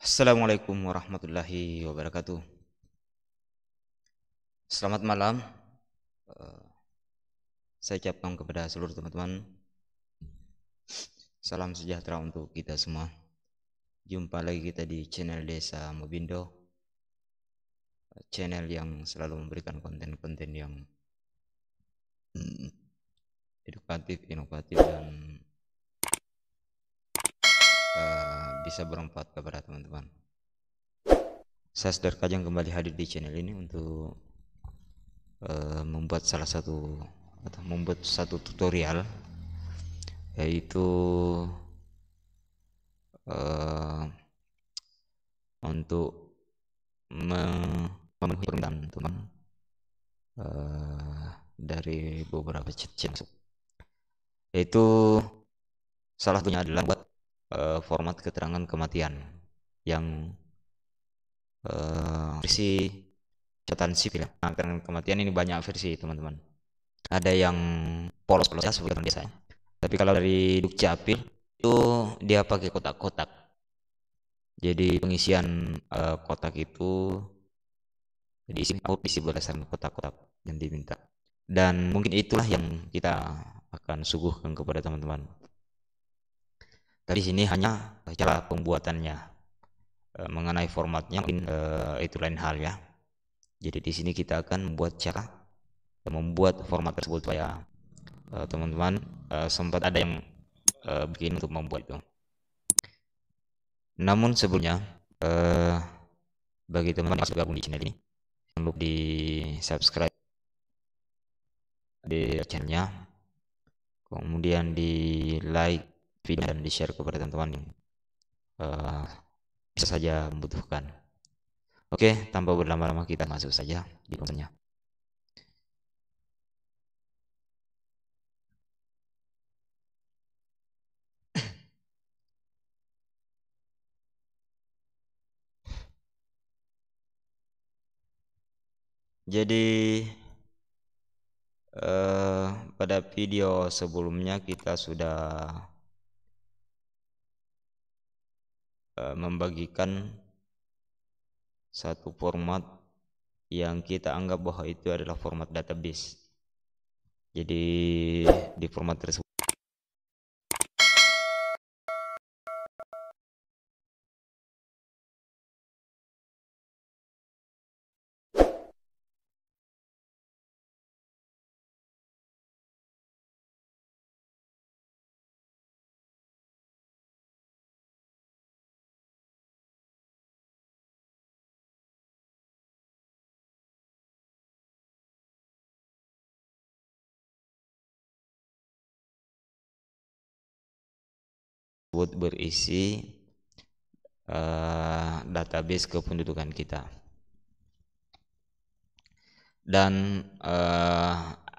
Assalamualaikum warahmatullahi wabarakatuh. Selamat malam. Eh, Saya ucapkan kepada seluruh teman-teman, salam sejahtera untuk kita semua. Jumpa lagi kita di channel Desa Mobindo, channel yang selalu memberikan konten-konten yang edukatif, inovatif, dan bisa bermanfaat kepada teman-teman. Saya Sudar Kajang kembali hadir di channel ini untuk membuat membuat satu tutorial, yaitu untuk memenuhi permintaan teman dari beberapa chat masuk, yaitu salah satunya adalah buat format keterangan kematian yang versi catatan sipil. Nah, keterangan kematian ini banyak versi, teman-teman. Ada yang polos-polos ya, seperti biasanya. Tapi kalau dari Dukcapil itu dia pakai kotak-kotak. Jadi pengisian kotak itu diisi berdasarkan kotak-kotak yang diminta. Dan mungkin itulah yang kita akan suguhkan kepada teman-teman. Di sini hanya cara pembuatannya, mengenai formatnya mungkin itu lain hal ya. Jadi di sini kita akan membuat format tersebut supaya teman-teman sempat ada yang bikin untuk membuat itu. Namun sebelumnya, bagi teman-teman yang bergabung di channel ini, jangan lupa di subscribe di channelnya, kemudian di like video dan di share kepada teman-teman yang bisa saja membutuhkan. Oke, tanpa berlama-lama kita masuk saja di kontennya. Jadi pada video sebelumnya kita sudah membagikan satu format yang kita anggap bahwa itu adalah format database. Jadi di format tersebut berisi database kependudukan kita. Dan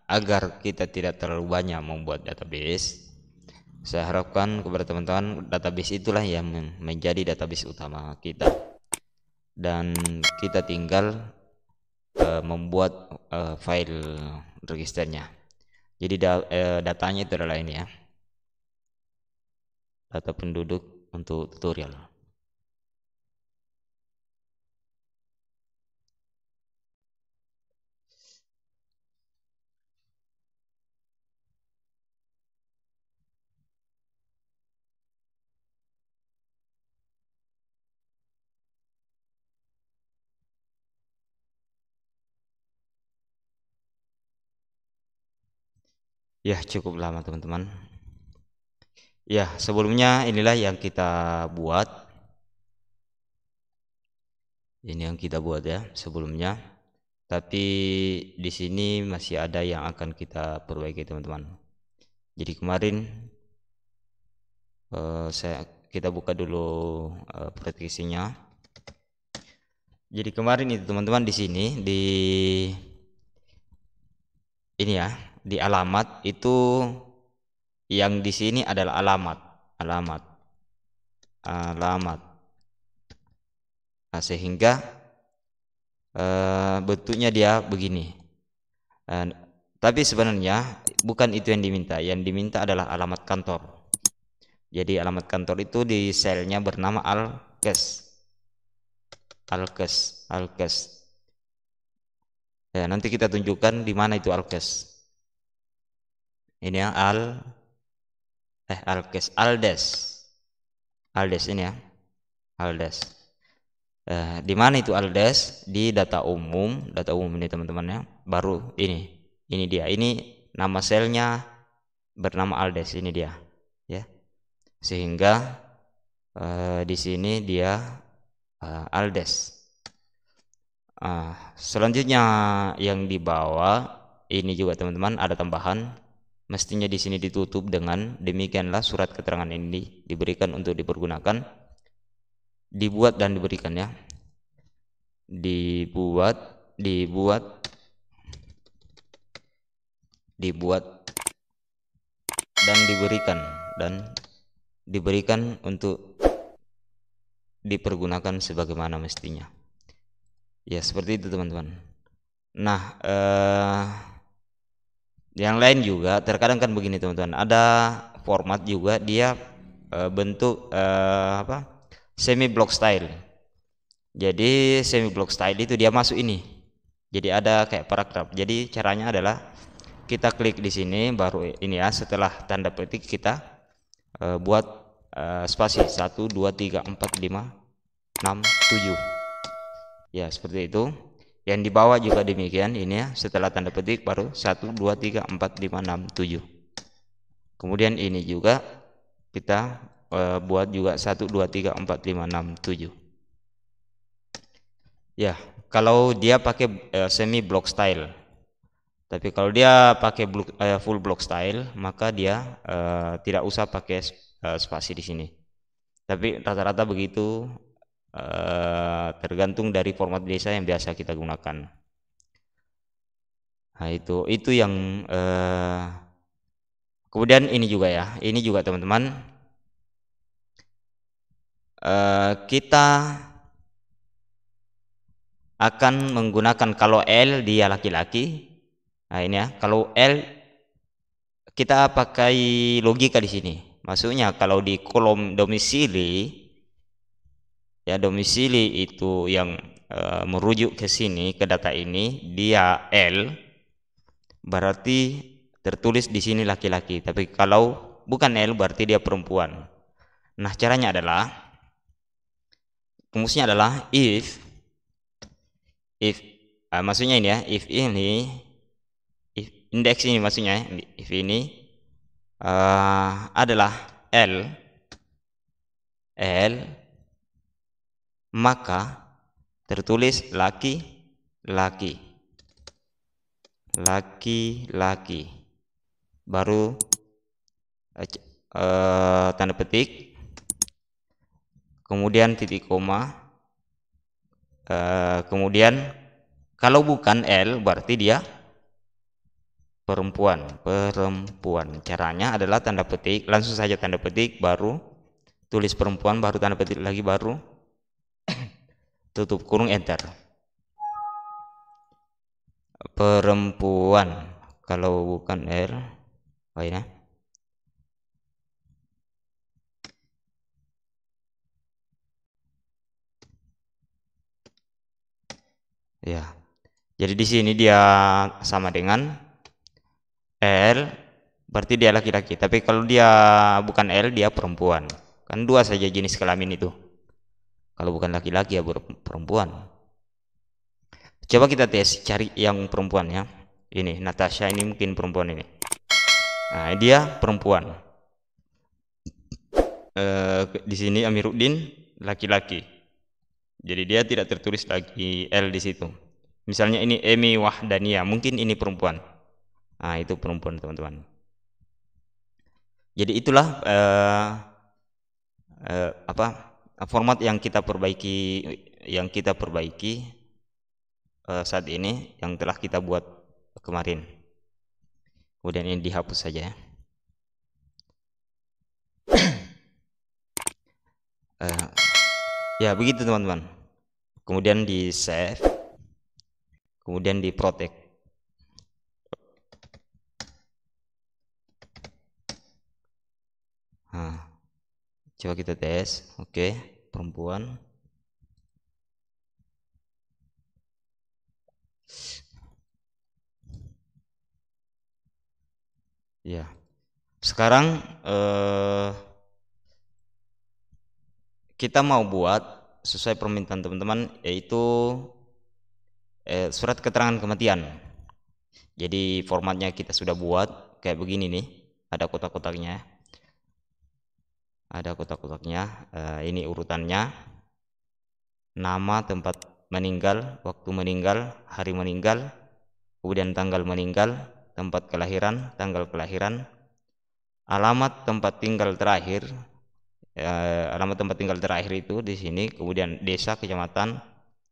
agar kita tidak terlalu banyak membuat database, saya harapkan kepada teman-teman database itulah yang menjadi database utama kita, dan kita tinggal membuat file registernya. Jadi datanya itu adalah ini ya, data penduduk untuk tutorial. Ya, cukup lama teman-teman. Ya, sebelumnya inilah yang kita buat. Ini yang kita buat ya sebelumnya. Tapi di sini masih ada yang akan kita perbaiki teman-teman. Jadi kemarin kita buka dulu praktisinya. Jadi kemarin itu teman-teman di sini ini ya, di alamat itu yang di sini adalah alamat. Nah, sehingga bentuknya dia begini. Tapi sebenarnya bukan itu yang diminta. Yang diminta adalah alamat kantor. Jadi alamat kantor itu di selnya bernama alkes. alkes. Ya, nanti kita tunjukkan di mana itu alkes. Ini ya alkes, aldes ini ya, aldes. Di mana itu aldes? Di data umum ini teman-teman ya. Baru ini dia. Ini nama selnya bernama aldes, ini dia ya. Sehingga di sini dia aldes. Selanjutnya yang di bawah ini juga teman-teman ada tambahan, mestinya di sini ditutup dengan demikianlah surat keterangan ini diberikan untuk dipergunakan, dibuat dan diberikan ya, dibuat dan diberikan untuk dipergunakan sebagaimana mestinya. Ya, seperti itu teman-teman. Nah, yang lain juga terkadang kan begini teman-teman, ada format juga dia bentuk semi block style. Jadi semi block style itu dia masuk ini, jadi ada kayak paragraf. Jadi caranya adalah kita klik di sini, baru ini ya, setelah tanda petik kita buat spasi 1 2 3 4 5 6 7 ya, seperti itu. Yang di bawah juga demikian, ini ya, setelah tanda petik baru 1 2 3 4 5 6 7. Kemudian ini juga kita buat juga 1 2 3 4 5 6 7 ya, kalau dia pakai semi block style. Tapi kalau dia pakai full block style, maka dia tidak usah pakai spasi di sini. Tapi rata-rata begitu, tergantung dari format desa yang biasa kita gunakan. Nah, itu yang kemudian ini juga ya, ini juga teman-teman, kita akan menggunakan, kalau L dia laki-laki. Nah, ini ya, kalau L kita pakai logika di sini. Maksudnya kalau di kolom domisili ya, domisili itu yang merujuk ke sini, ke data ini, dia L, berarti tertulis di sini laki-laki. Tapi kalau bukan L berarti dia perempuan. Nah, caranya adalah, rumusnya adalah if maksudnya ini ya, if indeks ini, maksudnya if ini adalah L, maka tertulis laki-laki, baru tanda petik, kemudian titik koma, kemudian kalau bukan L berarti dia perempuan. Caranya adalah tanda petik, langsung saja tanda petik, baru tulis perempuan, baru tanda petik lagi, baru tutup kurung, enter. Perempuan kalau bukan L. Oh ya, ya. Jadi di sini dia sama dengan L, berarti dia laki-laki. Tapi kalau dia bukan L, dia perempuan. Kan dua saja jenis kelamin itu. Kalau bukan laki-laki ya perempuan. Coba kita tes, cari yang perempuan ya. Ini Natasha, ini mungkin perempuan ini. Nah, dia perempuan. Di sini Amiruddin laki-laki. Jadi dia tidak tertulis lagi L di situ. Misalnya ini Emi Wahdania, mungkin ini perempuan. Nah, itu perempuan teman-teman. Jadi itulah format yang kita perbaiki saat ini, yang telah kita buat kemarin. Kemudian ini dihapus saja ya. Ya begitu teman-teman. Kemudian di save, kemudian di protect. Nah, coba kita tes. Oke, perempuan. Ya, sekarang kita mau buat sesuai permintaan teman-teman, yaitu surat keterangan kematian. Jadi formatnya kita sudah buat kayak begini nih, ada kotak-kotaknya, ini urutannya: nama, tempat meninggal, waktu meninggal, hari meninggal, kemudian tanggal meninggal, tempat kelahiran, tanggal kelahiran, alamat tempat tinggal terakhir. Alamat tempat tinggal terakhir itu di sini, kemudian desa, kecamatan,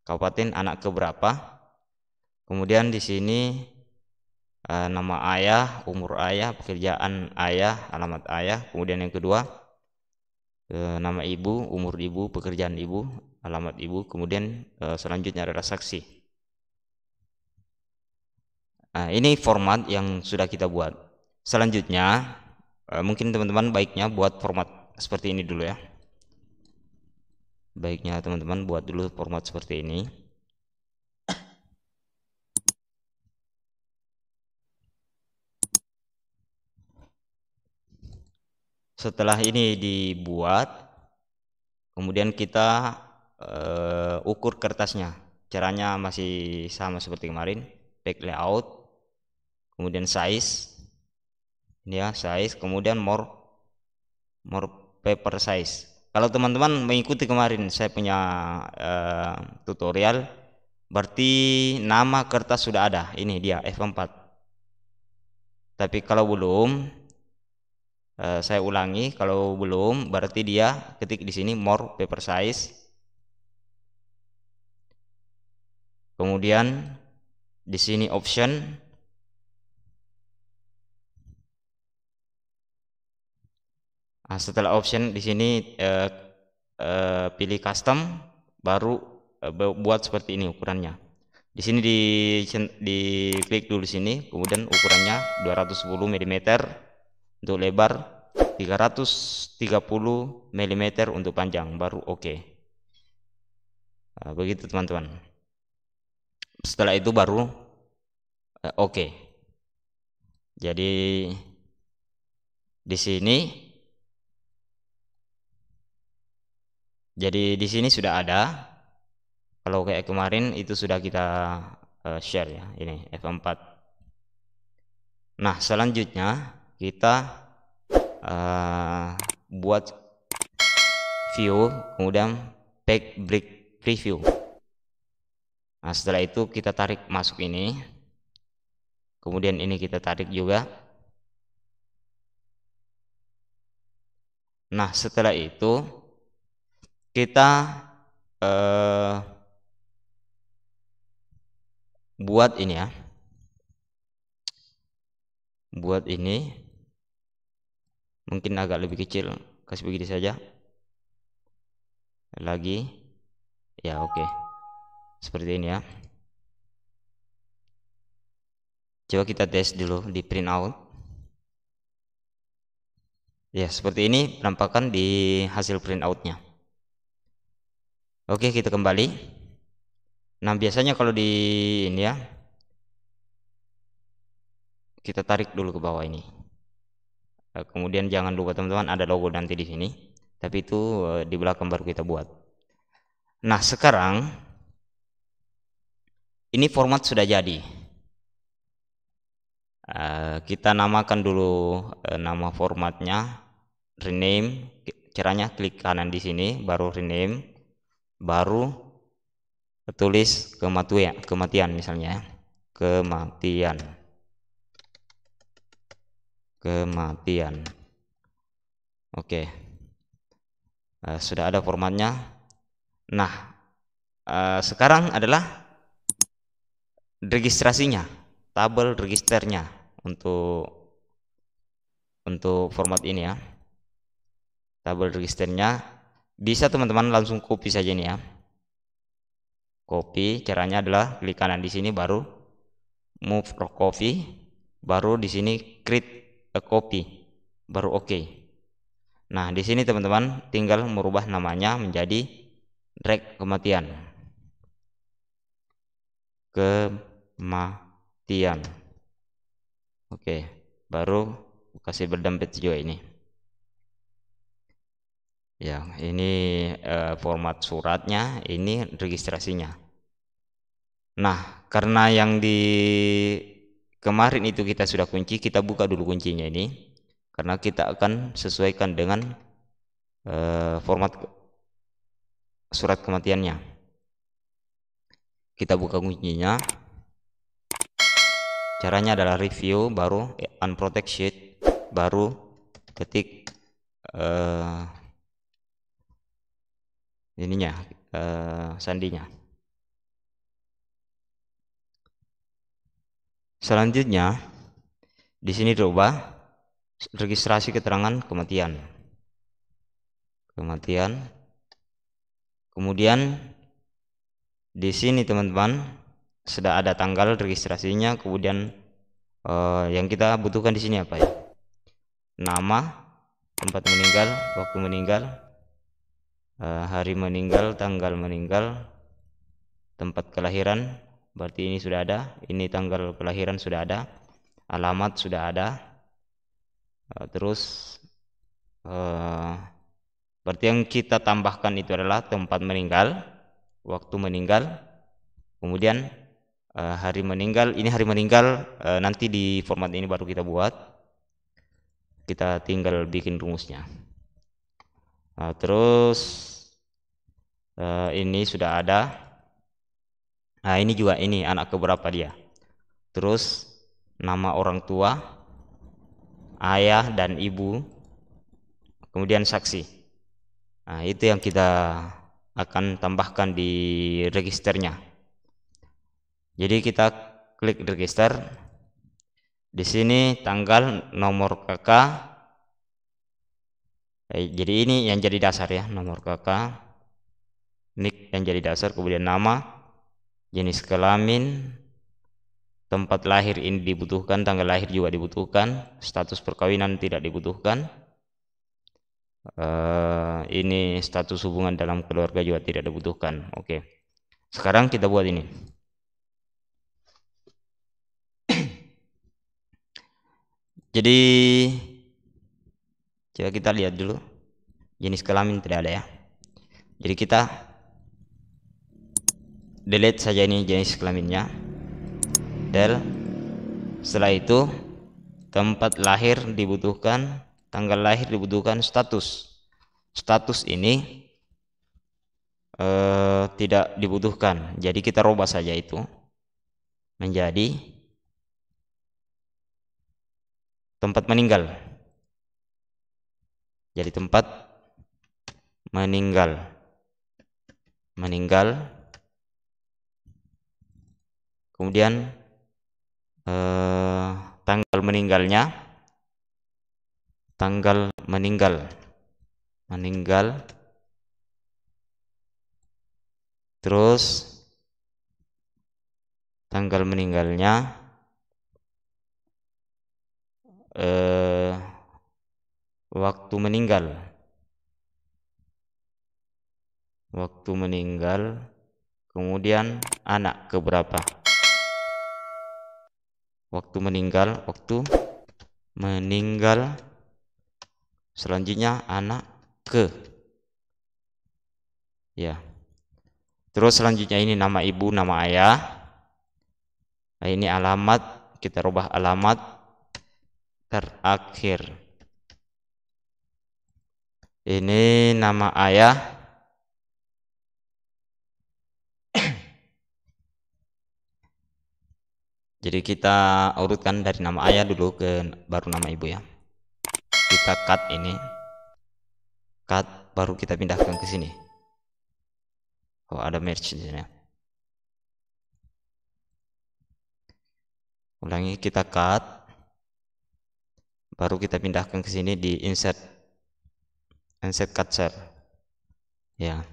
kabupaten, anak keberapa. Kemudian di sini nama ayah, umur ayah, pekerjaan ayah, alamat ayah. Kemudian yang kedua, nama ibu, umur ibu, pekerjaan ibu, alamat ibu. Kemudian selanjutnya adalah saksi. Nah, ini format yang sudah kita buat. Selanjutnya mungkin teman-teman baiknya buat format seperti ini dulu ya. Baiknya teman-teman buat dulu format seperti ini. Setelah ini dibuat, kemudian kita ukur kertasnya. Caranya masih sama seperti kemarin, back layout, kemudian size, ini ya size, kemudian more paper size. Kalau teman-teman mengikuti kemarin saya punya tutorial, berarti nama kertas sudah ada, ini dia F4. Tapi kalau belum, saya ulangi, kalau belum berarti dia ketik di sini more paper size. Kemudian di sini option. Nah, setelah option di sini pilih custom, baru buat seperti ini ukurannya. Di sini di klik dulu sini, kemudian ukurannya 210 mm untuk lebar, 330 mm untuk panjang, baru oke. Nah, begitu teman-teman. Setelah itu baru oke. Jadi di sini sudah ada. Kalau kayak kemarin itu sudah kita share ya, ini F4. Nah, selanjutnya kita buat view, kemudian back break preview. Nah, setelah itu kita tarik masuk ini, kemudian ini kita tarik juga. Nah, setelah itu kita buat ini ya, buat ini mungkin agak lebih kecil, kasih begini saja lagi ya. Oke, seperti ini ya. Coba kita tes dulu di print out ya, seperti ini penampakan di hasil print outnya. Oke, kita kembali. Nah, biasanya kalau di ini ya, kita tarik dulu ke bawah ini. Kemudian jangan lupa teman-teman ada logo nanti di sini, tapi itu di belakang baru kita buat. Nah, sekarang ini format sudah jadi. Kita namakan dulu nama formatnya, rename. Caranya klik kanan di sini, baru rename, baru tulis kematian misalnya, kematian. Oke, sudah ada formatnya. Nah, sekarang adalah registrasinya, tabel registernya untuk format ini ya. Tabel registernya bisa teman-teman langsung copy saja ini ya. Copy, caranya adalah klik kanan di sini, baru move to copy, baru di sini create a copy, baru oke. Nah, di sini teman-teman tinggal merubah namanya menjadi drag kematian. Oke, baru kasih berdompet juga ini. Ya, ini format suratnya, ini registrasinya. Nah, karena yang di kemarin itu kita sudah kunci, kita buka dulu kuncinya ini, karena kita akan sesuaikan dengan format surat kematiannya. Kita buka kuncinya. Caranya adalah review, baru unprotect sheet, baru ketik ininya, sandinya. Selanjutnya di sini coba registrasi keterangan kematian. Kemudian di sini teman-teman sudah ada tanggal registrasinya. Kemudian yang kita butuhkan di sini apa ya? Nama, tempat meninggal, waktu meninggal, hari meninggal, tanggal meninggal, tempat kelahiran, berarti ini sudah ada. Ini tanggal kelahiran sudah ada, alamat sudah ada. Terus berarti yang kita tambahkan itu adalah tempat meninggal, waktu meninggal, kemudian hari meninggal. Ini hari meninggal nanti di format ini baru kita buat. Kita tinggal bikin rumusnya. Terus ini sudah ada. Nah, ini juga, ini anak keberapa dia. Terus nama orang tua, ayah dan ibu, kemudian saksi. Nah, itu yang kita akan tambahkan di registernya. Jadi kita klik register. Di sini tanggal, nomor KK. Jadi ini yang jadi dasar ya, nomor KK, nik yang jadi dasar, kemudian nama, jenis kelamin, tempat lahir ini dibutuhkan, tanggal lahir juga dibutuhkan, status perkawinan tidak dibutuhkan. Ini status hubungan dalam keluarga juga tidak dibutuhkan. Oke. Sekarang kita buat ini. Jadi coba kita lihat dulu. Jenis kelamin tidak ada ya. Jadi kita delete saja ini jenis kelaminnya. Del. Setelah itu tempat lahir dibutuhkan, tanggal lahir dibutuhkan, status. Status ini tidak dibutuhkan. Jadi kita rubah saja itu menjadi tempat meninggal. Jadi tempat meninggal. Kemudian tanggal meninggalnya, tanggal meninggal. Terus tanggal meninggalnya waktu meninggal, kemudian anak keberapa, waktu meninggal, selanjutnya anak ke, ya. Terus selanjutnya ini nama ibu, nama ayah. Nah, ini alamat, kita rubah alamat terakhir. Ini nama ayah. Jadi kita urutkan dari nama ayah dulu ke baru nama ibu ya. Kita cut ini. Cut, baru kita pindahkan ke sini. Oh, ada merge di sini. Ulangi, kita cut. Baru kita pindahkan ke sini di insert cut cell. Ya.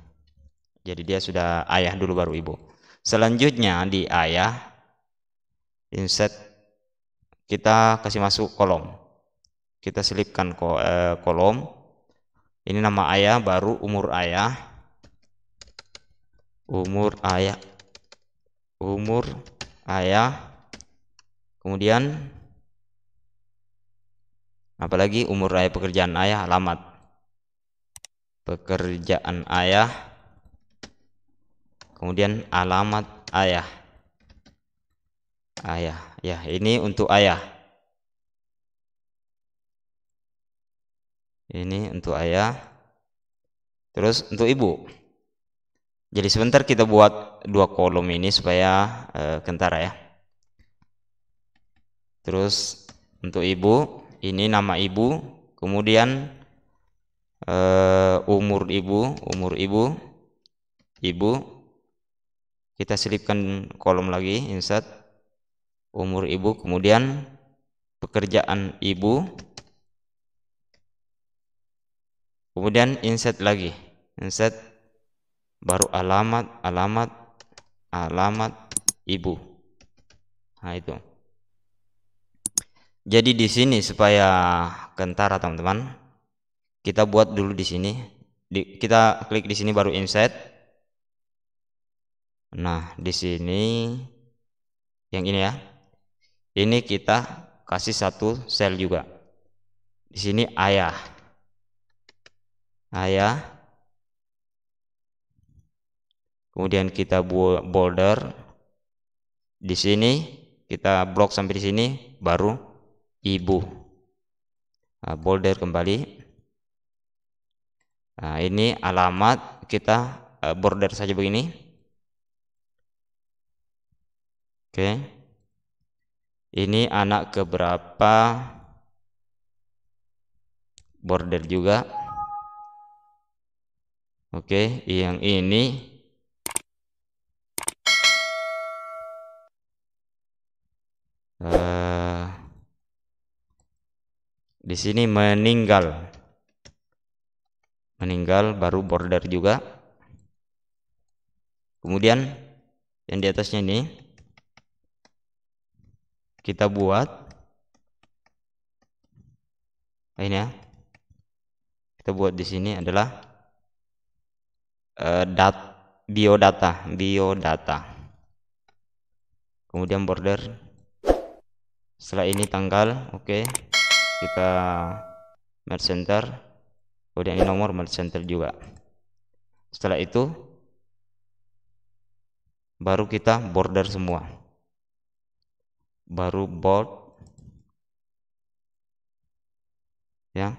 Jadi dia sudah ayah dulu baru ibu. Selanjutnya di ayah insert, kita kasih masuk kolom. Kita selipkan kolom. Ini nama ayah, baru umur ayah. Kemudian Apalagi umur ayah, pekerjaan ayah, alamat. Pekerjaan ayah, kemudian alamat ayah. Ayah, ya ini untuk ayah. Ini untuk ayah. Terus untuk ibu. Jadi sebentar kita buat 2 kolom ini supaya kentara ya. Terus untuk ibu, ini nama ibu, kemudian umur ibu, ibu, kita selipkan kolom lagi, insert umur ibu, kemudian pekerjaan ibu, kemudian insert lagi, insert baru alamat ibu. Nah itu. Jadi di sini supaya kentara teman-teman, kita buat dulu di sini. Kita klik di sini baru insert. Nah di sini yang ini ya. Ini kita kasih satu sel juga. Di sini ayah. Kemudian kita buat border. Di sini kita blok sampai di sini baru ibu. Nah, border kembali. Nah, ini alamat kita border saja begini. Oke. Ini anak keberapa, border juga. Oke, yang ini di sini meninggal baru border juga. Kemudian yang di atasnya ini kita buat ini ya. Kita buat di sini adalah biodata. Kemudian border. Setelah ini tanggal, oke. Kita merge center. Kemudian ini nomor merge center juga. Setelah itu baru kita border semua. Baru bold ya.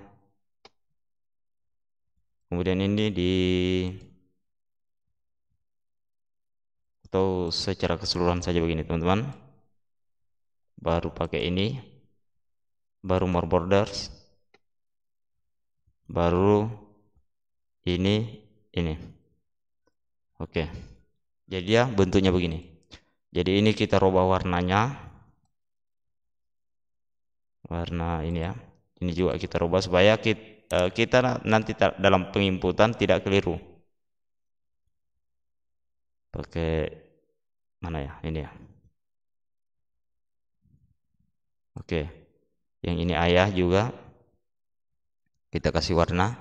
Kemudian ini atau secara keseluruhan saja begini teman-teman. Baru pakai ini, baru more borders, baru ini. Oke. Jadi ya bentuknya begini. Jadi ini kita rubah warnanya, warna ini ya. Ini juga kita rubah supaya kita nanti dalam penginputan tidak keliru. Pakai mana ya, ini ya. Oke. Yang ini ayah juga kita kasih warna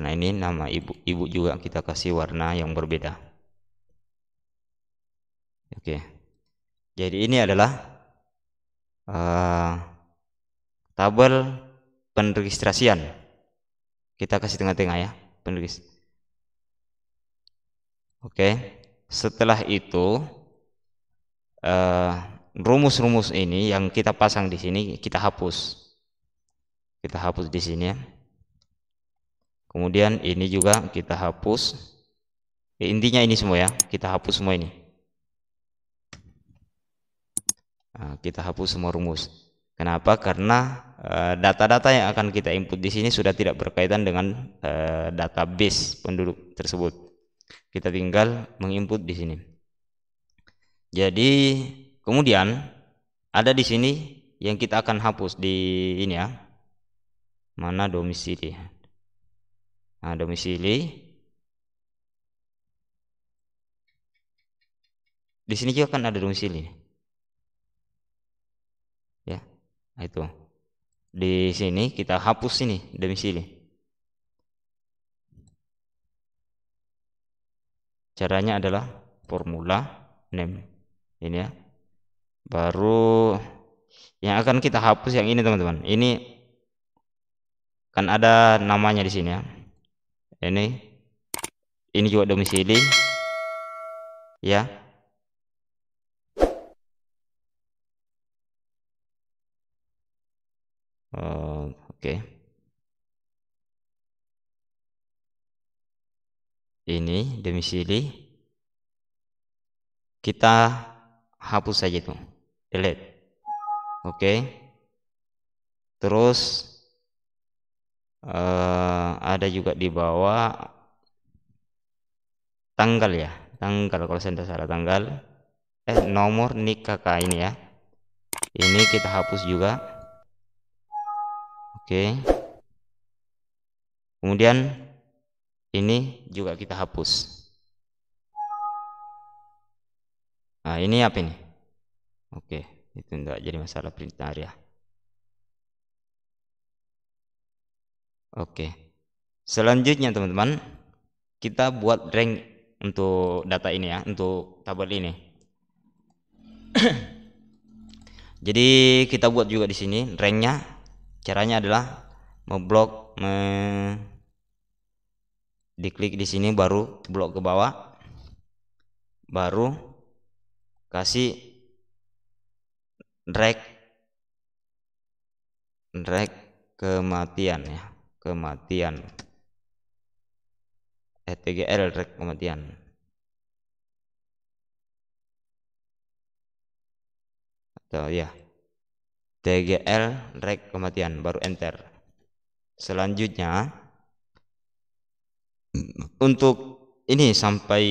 ini, nama ibu juga kita kasih warna yang berbeda. Oke. Jadi ini adalah tabel penregistrasian. Kita kasih tengah-tengah ya, penregistrasian. Oke. Setelah itu rumus-rumus ini yang kita pasang di sini kita hapus. Kita hapus di sini ya. Kemudian ini juga kita hapus. Intinya ini semua ya, kita hapus semua ini. Nah, kita hapus semua rumus. Kenapa? Karena data-data yang akan kita input di sini sudah tidak berkaitan dengan database penduduk tersebut. Kita tinggal menginput di sini. Jadi kemudian ada di sini yang kita akan hapus di ini ya. Mana domisili? Nah, domisili. Di sini juga kan ada domisili. Ya. Nah, itu. Di sini kita hapus ini domisili. Caranya adalah formula name. Ini ya. Baru Yang akan kita hapus yang ini teman-teman. Ini kan ada namanya di sini ya. Ini juga domisili ya. Oke. Ini domisili. Kita hapus saja itu. Delete. Oke. Terus ada juga di bawah tanggal ya. Tanggal kalau saya tidak salah tanggal. Nomor nik kakak ini ya. Ini kita hapus juga. Oke. Kemudian ini juga kita hapus. Nah, ini apa ini? Oke, itu enggak jadi masalah print area. Oke. Selanjutnya teman-teman, kita buat rank untuk data ini ya, untuk tabel ini. Jadi kita buat juga di sini ranknya. Caranya adalah memblok, diklik di sini baru blok ke bawah, baru kasih drag kematian ya, kematian tgl drag kematian. Atau ya tgl drag kematian, baru enter. Selanjutnya untuk ini sampai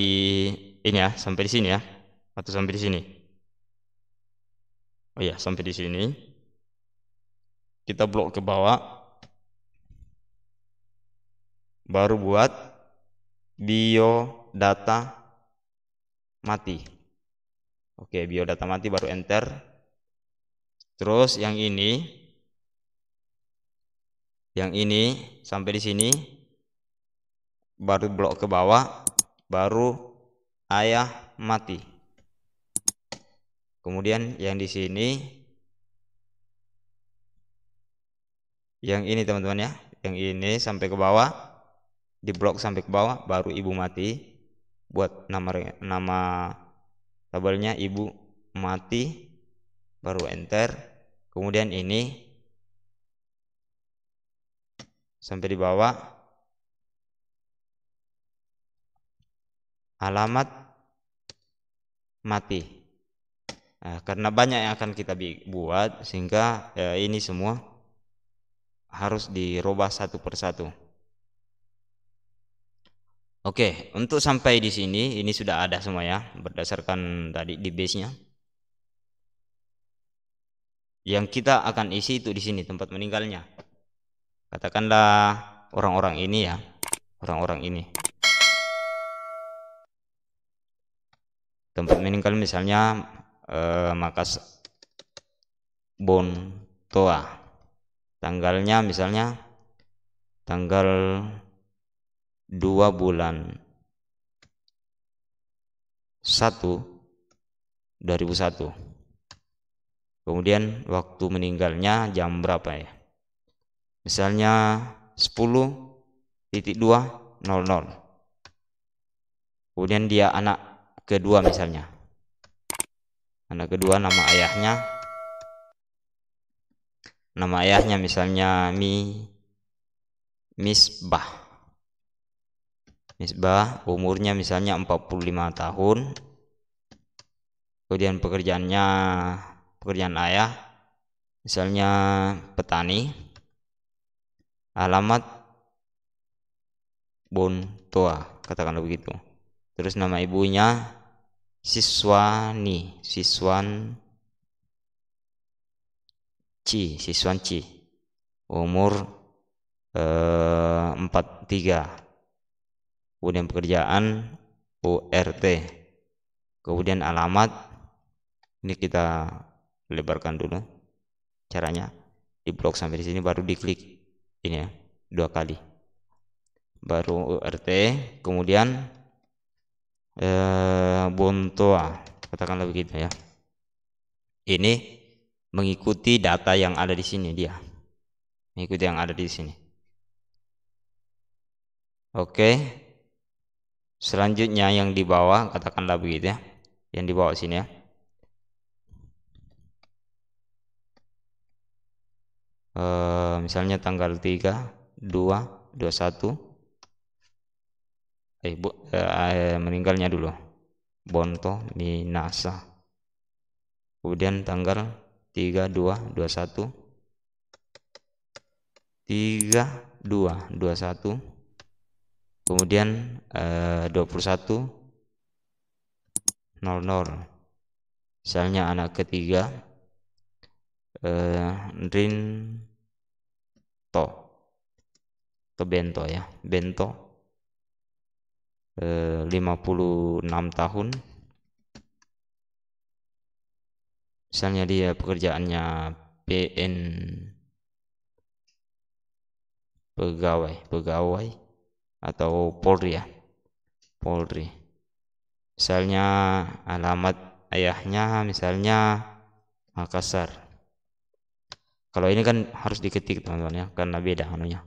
ini ya, sampai di sini ya, atau sampai di sini. Oh ya, sampai di sini. Kita blok ke bawah, baru buat biodata mati. Oke, biodata mati, baru enter. Terus yang ini sampai di sini, baru blok ke bawah, baru ayah mati. Kemudian yang di sini, yang ini teman-teman ya, yang ini sampai ke bawah, di blok sampai ke bawah, baru ibu mati. Buat nama tabelnya ibu mati, baru enter. Kemudian ini sampai di bawah, alamat mati. Nah, karena banyak yang akan kita buat, sehingga ini semua harus dirubah satu persatu. Oke, untuk sampai di sini ini sudah ada semua ya, berdasarkan tadi di base-nya. Yang kita akan isi itu di sini tempat meninggalnya. Katakanlah orang-orang ini ya, orang-orang ini. Tempat meninggal misalnya Makas Bontoa. Tanggalnya misalnya tanggal 2 bulan 1 2001. Kemudian waktu meninggalnya jam berapa ya? Misalnya 10.2.00. Kemudian dia anak kedua misalnya. Anak kedua, nama ayahnya misalnya Misbah. Umurnya misalnya 45 tahun. Kemudian pekerjaan ayah misalnya petani. Alamat Bontoa, katakanlah begitu. Terus nama ibunya Siswanci. Umur 43. Kemudian pekerjaan URT. Kemudian alamat, ini kita lebarkan dulu caranya. Di blok sampai di sini, baru diklik ini ya 2 kali, baru URT. Kemudian Bontoa, katakanlah begitu ya. Ini mengikuti data yang ada di sini, dia mengikuti yang ada di sini. Oke, selanjutnya yang di bawah, katakanlah begitu ya, yang di bawah sini ya. Misalnya tanggal 3, 2, 21 meninggalnya dulu Bonto Minasa, kemudian tanggal 3, 2, 21 3, 2, 21, kemudian 21, 00, misalnya anak ketiga Rinto ke Bento ya, Bento 56 tahun, misalnya dia pekerjaannya PN, pegawai atau Polri ya, Polri. Misalnya alamat ayahnya misalnya Makassar. Kalau ini kan harus diketik teman-teman ya, karena beda anunya.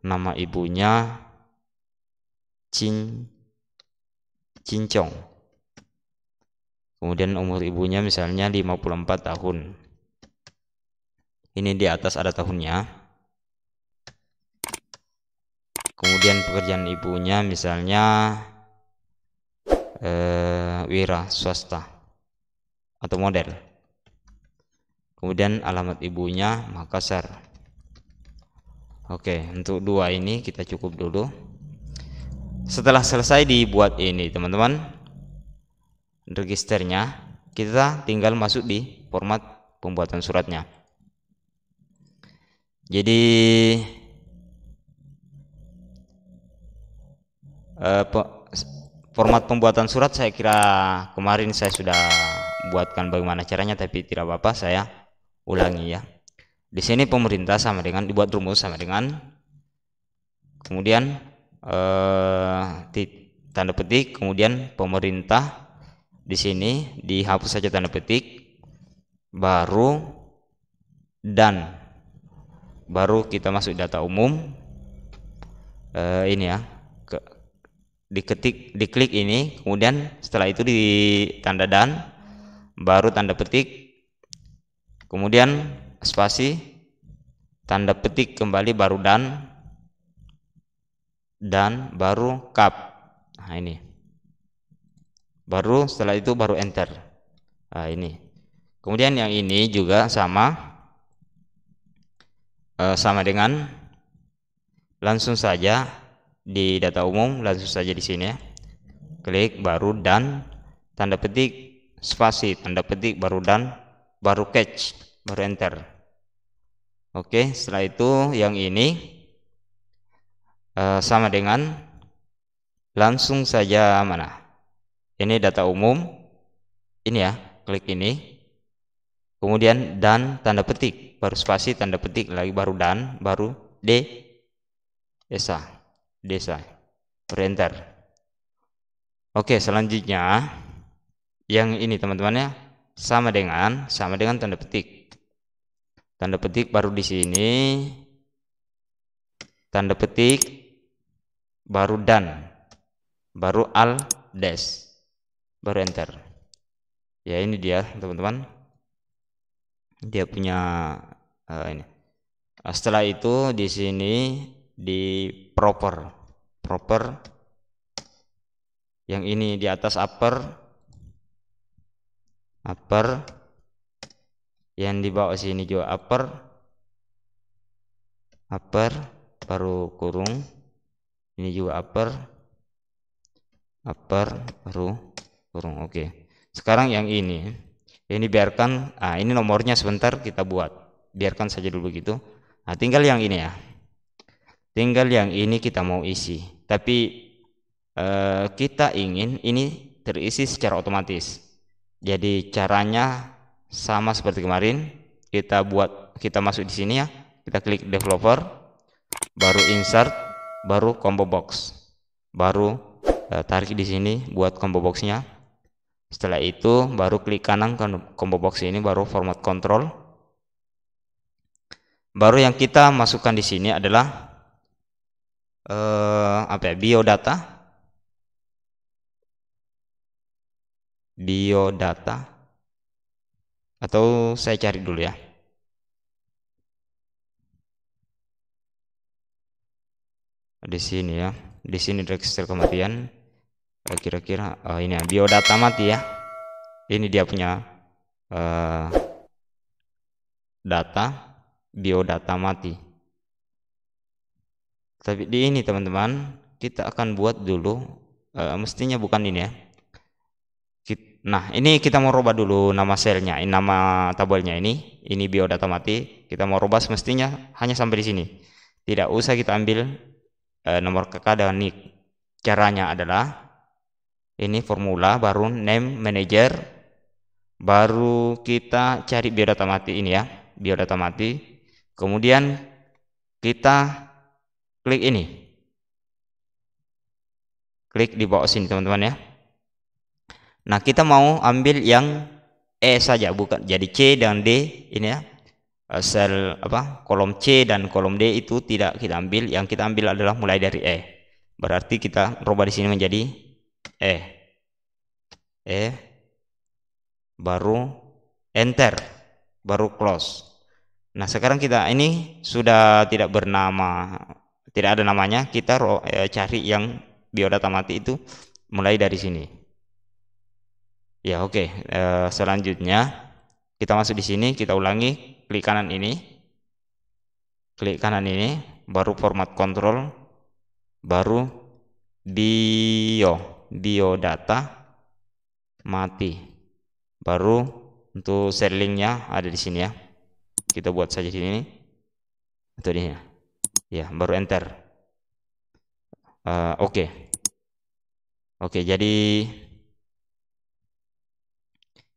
Nama ibunya Cincong. Kemudian umur ibunya misalnya 54 tahun. Ini di atas ada tahunnya. Kemudian pekerjaan ibunya misalnya wira swasta atau model. Kemudian alamat ibunya Makassar. Oke, untuk dua ini kita cukup dulu. Setelah selesai dibuat ini teman-teman, registernya, kita tinggal masuk di format pembuatan suratnya. Jadi format pembuatan surat saya kira kemarin saya sudah buatkan bagaimana caranya, tapi tidak apa-apa, saya ulangi ya. Di sini pemerintah sama dengan, dibuat rumus sama dengan, kemudian tanda petik, kemudian pemerintah, di sini dihapus saja tanda petik, baru dan, baru kita masuk data umum. Ini ya, diklik ini, kemudian setelah itu di tanda dan, baru tanda petik, kemudian spasi, tanda petik kembali, baru dan baru kap. Nah ini, baru setelah itu baru enter. Nah ini, kemudian yang ini juga sama dengan, langsung saja di data umum, langsung saja di sini ya, klik baru dan, tanda petik, spasi, tanda petik, baru dan, baru catch, baru enter. Oke, setelah itu yang ini sama dengan, langsung saja mana, ini data umum, ini ya, klik ini, kemudian dan, tanda petik, baru spasi, tanda petik lagi, baru dan, baru desa, baru enter. Oke, selanjutnya yang ini teman-teman ya, sama dengan tanda petik, baru di sini tanda petik, baru dan, baru al des, baru enter. Ya ini dia teman-teman, dia punya ini. Setelah itu di sini di proper yang ini di atas upper, yang di bawah sini juga upper, baru kurung, ini juga upper, baru kurung. Oke, sekarang yang ini biarkan, ini nomornya sebentar kita buat, biarkan saja dulu gitu. Nah tinggal yang ini ya, kita mau isi, tapi kita ingin ini terisi secara otomatis. Jadi caranya sama seperti kemarin, kita masuk di sini ya, kita klik developer, baru insert, baru combo box, baru tarik di sini buat combo boxnya, Setelah itu baru klik kanan combo box ini, baru format control. Baru yang kita masukkan di sini adalah biodata. Biodata. Atau saya cari dulu ya. Di sini ya. Di sini register kematian. Kira-kira ini ya, biodata mati ya. Ini dia punya data biodata mati. Tapi di ini teman-teman, kita akan buat dulu mestinya bukan ini ya. Nah, ini kita mau rubah dulu nama selnya, ini nama tabelnya ini biodata mati. Kita mau rubah semestinya hanya sampai di sini. Tidak usah kita ambil nomor KK dan nick. Caranya adalah ini formula, baru name manager, baru kita cari biodata mati ini ya, biodata mati. Kemudian kita klik ini, klik di bawah sini teman-teman ya. Nah, kita mau ambil yang E saja, bukan jadi C dan D ini ya. Sel kolom C dan kolom D itu tidak kita ambil, yang kita ambil adalah mulai dari E. Berarti kita rubah di sini menjadi E, baru enter, baru close. Nah, sekarang kita ini sudah tidak bernama, tidak ada namanya. Kita cari yang biodata mati itu mulai dari sini. Ya, oke. Selanjutnya kita masuk di sini, kita ulangi, klik kanan ini, baru format control, baru biodata mati, baru untuk share linknya ada di sini ya. Kita buat saja di sini atau di sini ya, baru enter. Oke, jadi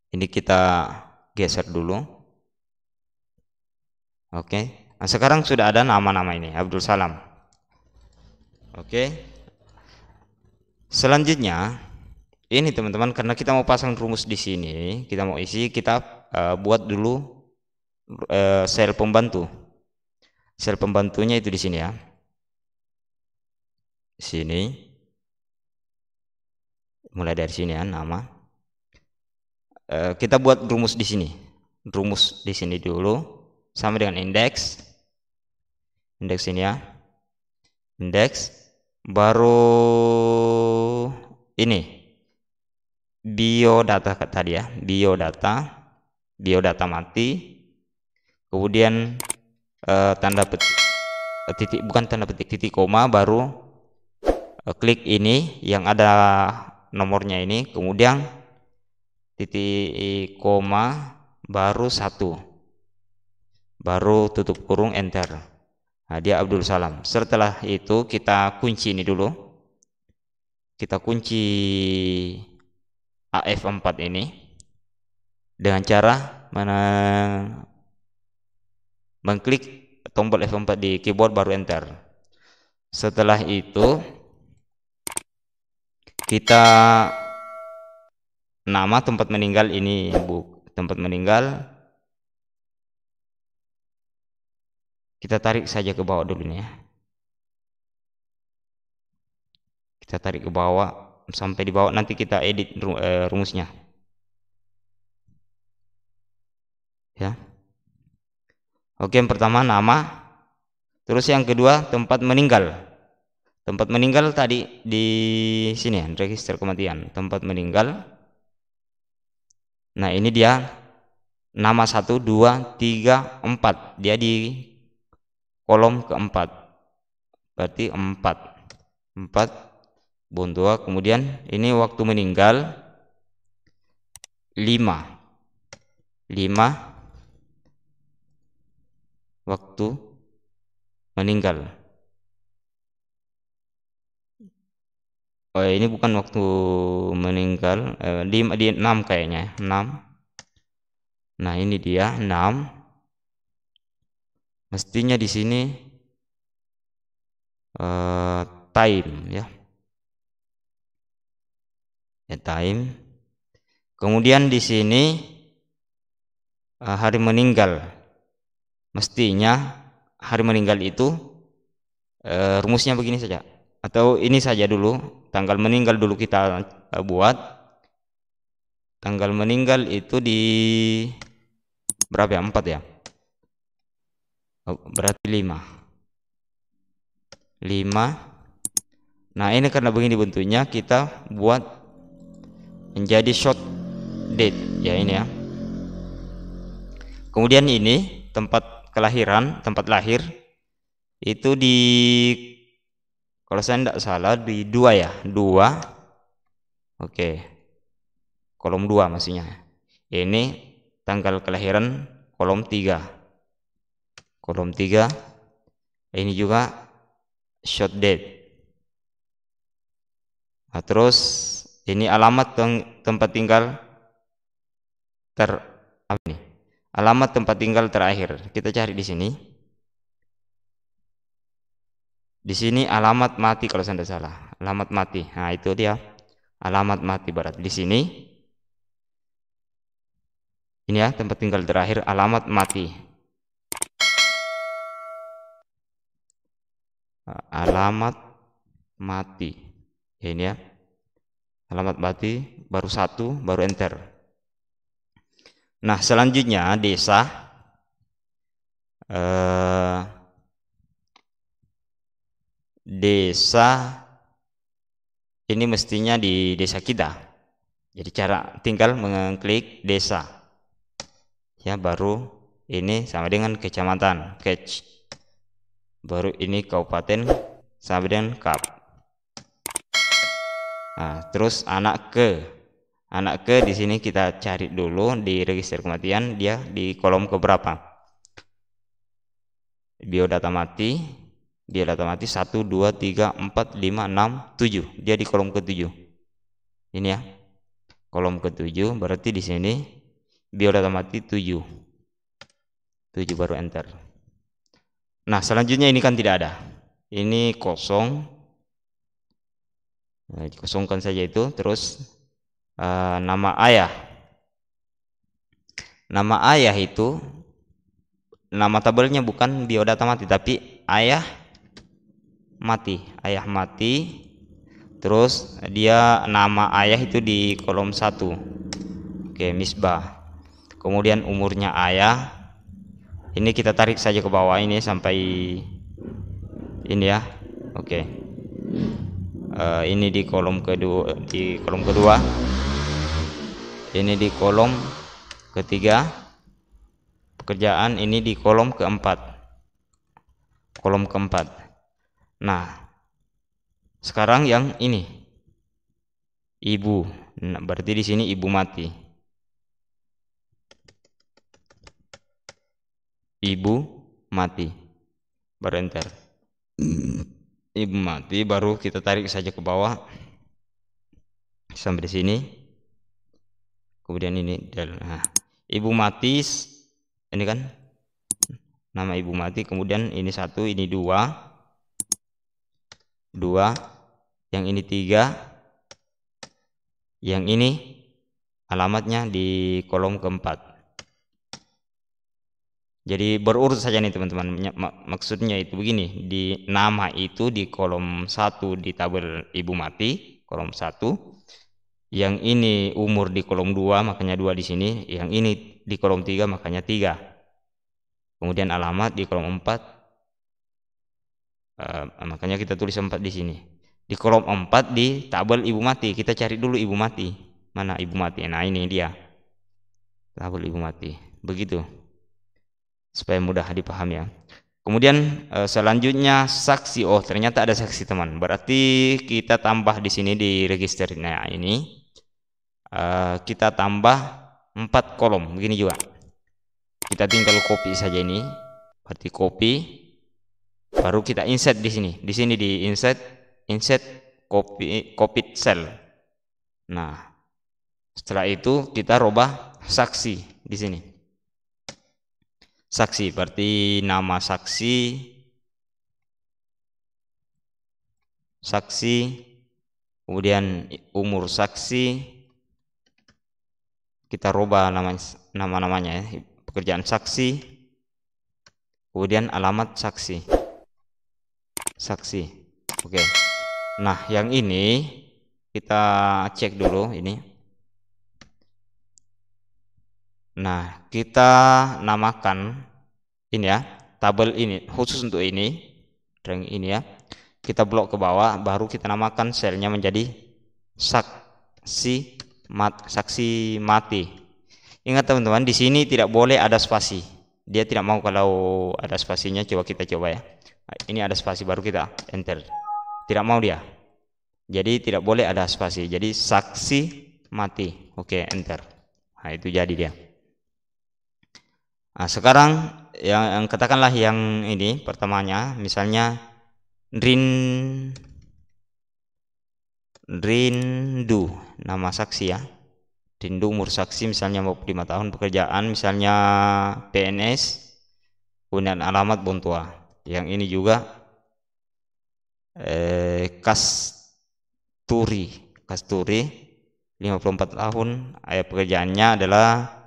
ini kita geser dulu. Oke. Nah, sekarang sudah ada nama-nama ini, Abdul Salam. Oke. Selanjutnya ini teman-teman, karena kita mau pasang rumus di sini, kita mau isi, kita buat dulu sel pembantu. Sel pembantunya itu di sini ya. Sini. Mulai dari sini ya, nama. Kita buat rumus di sini. Rumus di sini dulu sama dengan indeks. Indeks ini ya. Indeks, baru ini biodata tadi ya, biodata mati. Kemudian tanda petik, titik, bukan tanda petik, titik koma, baru klik ini yang ada nomornya ini, kemudian titik koma, baru 1, baru tutup kurung, enter. Nah, dia Abdul Salam. Setelah itu kita kunci ini dulu, kita kunci AF4 ini dengan cara mengklik tombol F4 di keyboard, baru enter. Setelah itu kita nama tempat meninggal ini, tempat meninggal kita tarik saja ke bawah dulu nih ya. Kita tarik ke bawah sampai di bawah, nanti kita edit rumusnya ya. Oke, yang pertama nama, terus yang kedua tempat meninggal. Tempat meninggal tadi di sini ya, register kematian, tempat meninggal. Nah, ini dia nama 1, 2, 3, 4. Dia di kolom keempat. Berarti 4 buntua. Kemudian ini waktu meninggal 5 waktu meninggal. Oh, ini bukan waktu meninggal, 5 di 6 kayaknya, 6. Nah, ini dia 6. Mestinya di sini time ya. Ya, time. Kemudian di sini hari meninggal. Mestinya hari meninggal itu rumusnya begini saja. Atau ini saja dulu, tanggal meninggal dulu kita buat. Tanggal meninggal itu di berapa ya? 4 ya? Oh, berarti 5. Nah, ini karena begini bentuknya, kita buat menjadi short date ya, ini ya. Kemudian ini tempat kelahiran, tempat lahir itu di, kalau saya tidak salah, di 2 ya, 2. Oke, kolom 2 maksudnya. Ini tanggal kelahiran kolom 3. Kolom 3. Ini juga short date. Nah, terus ini alamat tempat tinggal alamat tempat tinggal terakhir. Kita cari di sini. Di sini alamat mati kalau saya tidak salah. Alamat mati. Nah, itu dia. Alamat mati berarti di sini. Ini ya, tempat tinggal terakhir, alamat mati. Alamat mati. Ini ya. Alamat mati, baru 1, baru enter. Nah, selanjutnya desa. Desa ini mestinya di desa kita. Jadi cara tinggal mengklik desa. Ya, baru ini sama dengan kecamatan, kec. Baru ini kabupaten sama dengan kap. Nah, terus anak ke di sini kita cari dulu di register kematian, dia di kolom keberapa? Biodata mati, biodata mati 1, 2, 3, 4, 5, 6, 7. Dia di kolom ke-7. Ini ya. Kolom ke-7 berarti di sini biodata mati 7. 7 baru enter. Nah, selanjutnya ini kan tidak ada. Ini kosong. Nah, dikosongkan saja itu. Terus nama ayah. Nama ayah itu, nama tabelnya bukan biodata mati, tapi ayah mati. Ayah mati. Terus dia nama ayah itu di kolom 1. Oke, Misbah. Kemudian umurnya ayah. Ini kita tarik saja ke bawah ini sampai ini ya. Oke. Ini di kolom kedua, ini di kolom ketiga. Pekerjaan ini di kolom keempat. Kolom keempat. Nah, sekarang yang ini ibu. Nah, berarti di sini ibu mati. Ibu mati. Baru enter. Ibu mati, baru kita tarik saja ke bawah sampai di sini. Kemudian ini, nah, ibu mati ini kan nama ibu mati. Kemudian ini 1, ini 2, yang ini 3, yang ini alamatnya di kolom keempat. Jadi berurut saja nih teman-teman. Maksudnya itu begini, di nama itu di kolom 1 di tabel ibu mati, kolom 1. Yang ini umur di kolom 2, makanya 2 di sini. Yang ini di kolom 3, makanya 3. Kemudian alamat di kolom 4. Makanya kita tulis 4 di sini. Di kolom 4 di tabel ibu mati, kita cari dulu ibu mati. Mana ibu mati? Nah, ini dia. Tabel ibu mati. Begitu. Supaya mudah dipahami ya. Kemudian selanjutnya saksi. Oh, ternyata ada saksi teman. Berarti kita tambah di sini di register. Nah, ini kita tambah 4 kolom begini juga. Kita tinggal copy saja ini. Berarti copy. Baru kita insert di sini. Di sini di insert copy cell. Nah, setelah itu kita rubah saksi di sini. Saksi berarti nama saksi, kemudian umur saksi, kita rubah nama-namanya ya. Pekerjaan saksi, kemudian alamat saksi. Oke. Nah, yang ini kita cek dulu ini. Nah, kita namakan ini ya, tabel ini khusus untuk ini, rank ini ya. Kita blok ke bawah, baru kita namakan selnya menjadi saksi mati. Ingat teman-teman, di sini tidak boleh ada spasi. Dia tidak mau kalau ada spasinya. Kita coba ya. Ini ada spasi, baru kita enter. Tidak mau dia. Jadi tidak boleh ada spasi. Jadi saksi mati. Oke, enter. Nah, itu jadi dia. Nah, sekarang yang katakanlah yang ini pertamanya, misalnya Rindu, nama saksi ya. Rindu, umur saksi misalnya 45 tahun, pekerjaan misalnya PNS, kemudian alamat Bontua. Yang ini juga Kasturi 54 tahun, pekerjaannya adalah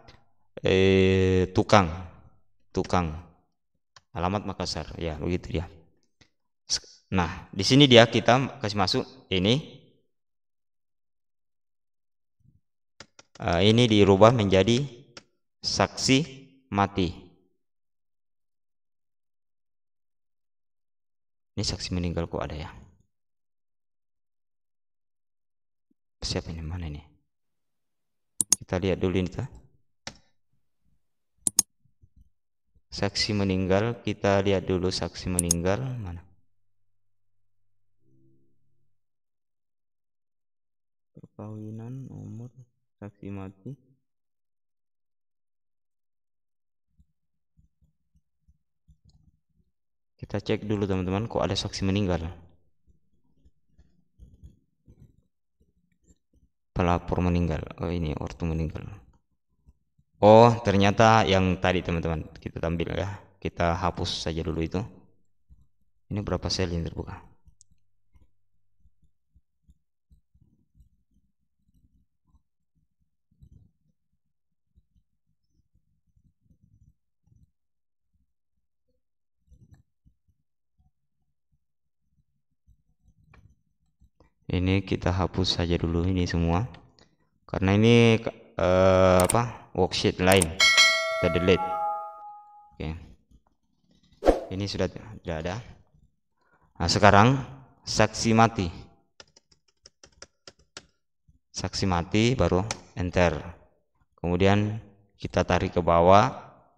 tukang, alamat Makassar ya, begitu dia. Nah, di sini dia kita kasih masuk ini dirubah menjadi saksi mati. Ini saksi meninggal kok ada ya. Siapa ini, mana ini? Kita lihat dulu ini tuh. Saksi meninggal, kita lihat dulu saksi meninggal mana? Perkawinan, umur, saksi mati. Kita cek dulu teman-teman, kok ada saksi meninggal. Pelapor meninggal. Oh, ini ortu meninggal. Oh, ternyata yang tadi teman-teman kita tampil ya. Kita hapus saja dulu itu. Ini berapa sel yang terbuka? Ini kita hapus saja dulu ini semua. Karena ini worksheet lain. Kita delete. Oke. Ini sudah tidak ada. Nah, sekarang saksi mati. Saksi mati baru enter. Kemudian kita tarik ke bawah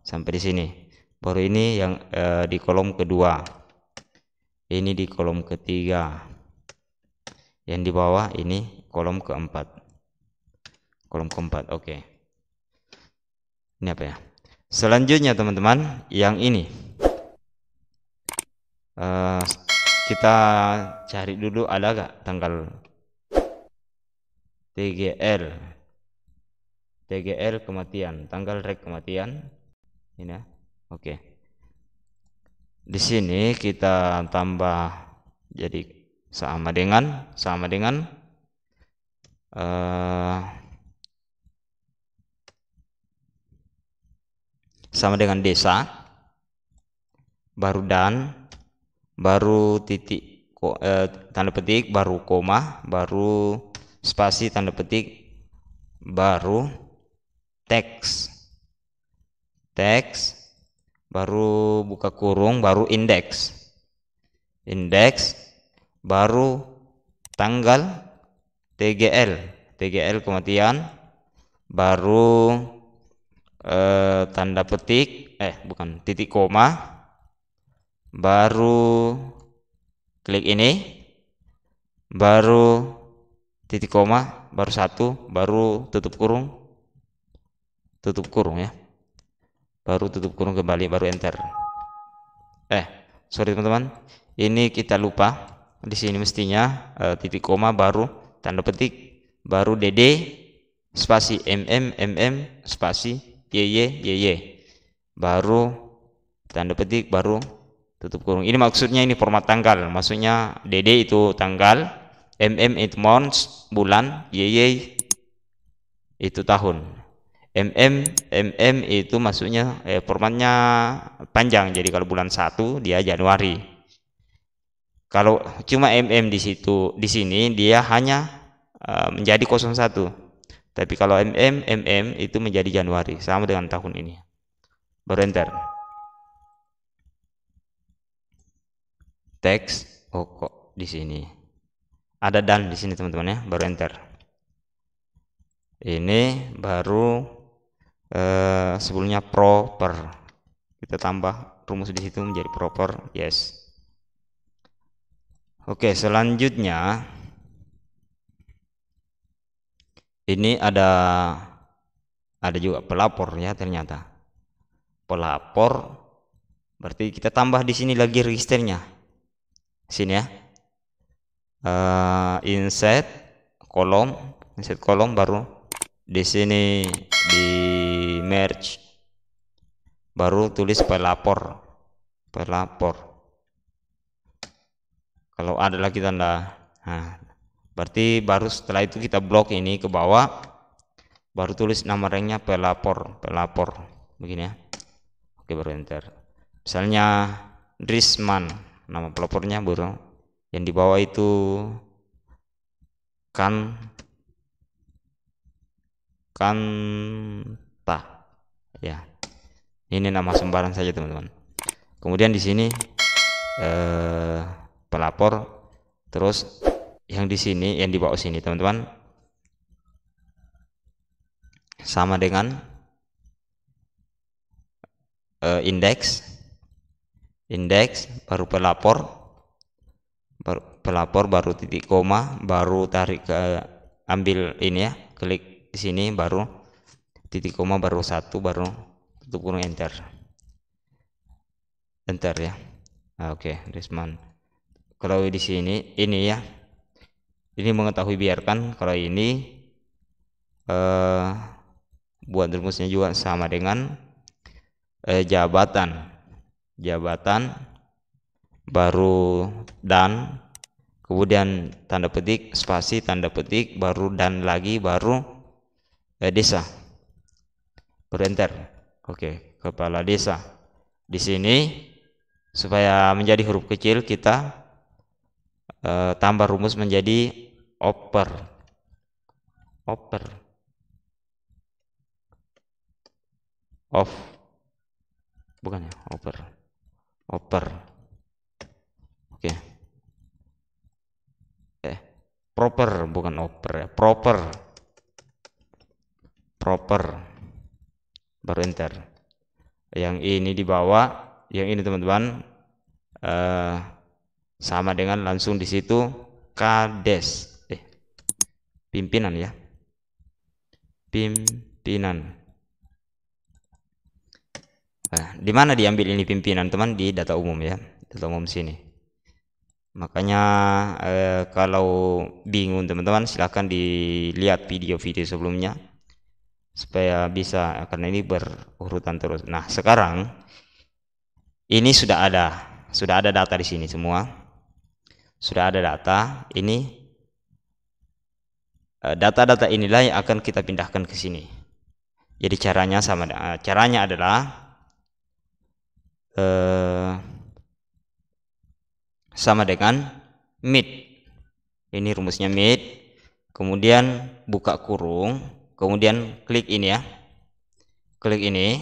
sampai di sini. Baru ini yang di kolom kedua. Ini di kolom ketiga. Yang di bawah ini kolom keempat. Kolom keempat, oke. Ini apa ya? Selanjutnya teman-teman, yang ini kita cari dulu ada gak tanggal TGL kematian, tanggal rek kematian. Ini ya. Oke. Di sini kita tambah jadi sama dengan desa, baru dan, baru titik tanda petik, baru koma, baru spasi tanda petik, baru teks, baru buka kurung, baru indeks, baru tanggal TGL kematian, baru tanda petik titik koma, baru klik ini, baru titik koma, baru satu, baru tutup kurung ya, baru tutup kurung kembali, baru enter. Sorry teman-teman, ini kita lupa. Di sini mestinya titik koma, baru tanda petik, baru DD spasi MM spasi YY, baru tanda petik, baru tutup kurung. Ini maksudnya ini format tanggal, maksudnya DD itu tanggal, MM itu months bulan, YY itu tahun. MM itu maksudnya formatnya panjang. Jadi kalau bulan 1 dia Januari. Kalau cuma MM di sini dia hanya menjadi 01. Tapi kalau MM itu menjadi Januari, sama dengan tahun ini. Baru enter. Teks, oh kok di sini ada dan di sini teman-teman ya, baru enter. Ini baru sebelumnya proper. Kita tambah rumus di situ menjadi proper, yes. Oke, selanjutnya ini ada juga pelapor ya, ternyata pelapor berarti kita tambah di sini lagi registernya sini ya, insert kolom baru di sini di merge baru tulis pelapor kalau ada lagi tanda. Nah, berarti baru setelah itu kita blok ini ke bawah, baru tulis nama ranknya pelapor begini ya. Oke, baru enter. Misalnya Drisman, nama pelapornya baru yang di bawah itu Kanta ya. Ini nama sembarang saja teman-teman. Kemudian di sini pelapor, terus yang di sini yang di bawah sini teman-teman sama dengan indeks baru pelapor baru titik koma baru tarik ke ambil ini ya, klik di sini baru titik koma baru 1 baru tutup kurung enter ya. Oke, Risman. Kalau di sini ini ya, ini mengetahui biarkan. Kalau ini buat rumusnya juga sama dengan jabatan baru dan kemudian tanda petik spasi tanda petik baru dan lagi baru desa, baru enter. Oke, kepala desa di sini supaya menjadi huruf kecil kita tambah rumus menjadi oper off bukan ya, oper. Oke. Proper bukan oper ya, proper baru enter. Yang ini di bawah, yang ini teman-teman sama dengan langsung di situ kades pimpinan ya, pimpinan. Nah, di mana diambil ini pimpinan teman? Di data umum ya, data umum sini. Makanya kalau bingung teman-teman silahkan dilihat video-video sebelumnya supaya bisa, karena ini berurutan terus. Nah, sekarang ini sudah ada data di sini semua. Sudah ada data. Ini data-data inilah yang akan kita pindahkan ke sini. Jadi caranya sama. Caranya adalah sama dengan mid. Ini rumusnya mid. Kemudian buka kurung, kemudian klik ini ya. Klik ini.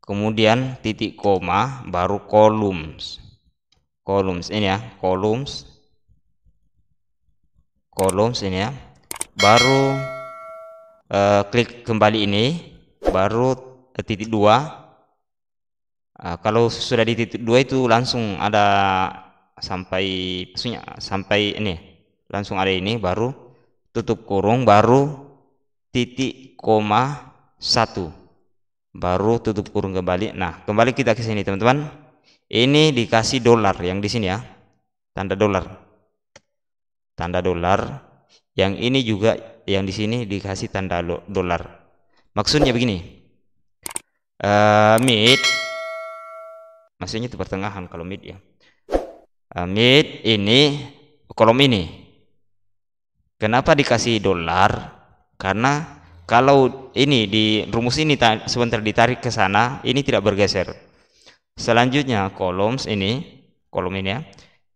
Kemudian titik koma baru columns. Ini ya, columns ini ya. Baru klik kembali ini, baru titik 2. Kalau sudah di titik 2 itu langsung ada sampai ini langsung ada ini, baru tutup kurung baru titik koma 1 baru tutup kurung kembali. Nah, kembali kita ke sini teman-teman. Ini dikasih dolar yang di sini ya, tanda dolar. Yang ini juga yang di sini dikasih tanda dolar. Maksudnya begini, mid maksudnya itu pertengahan kalau mid ya. Mid ini kolom ini. Kenapa dikasih dolar? Karena kalau ini di rumus ini sebentar ditarik ke sana, ini tidak bergeser. Selanjutnya kolom ini ya.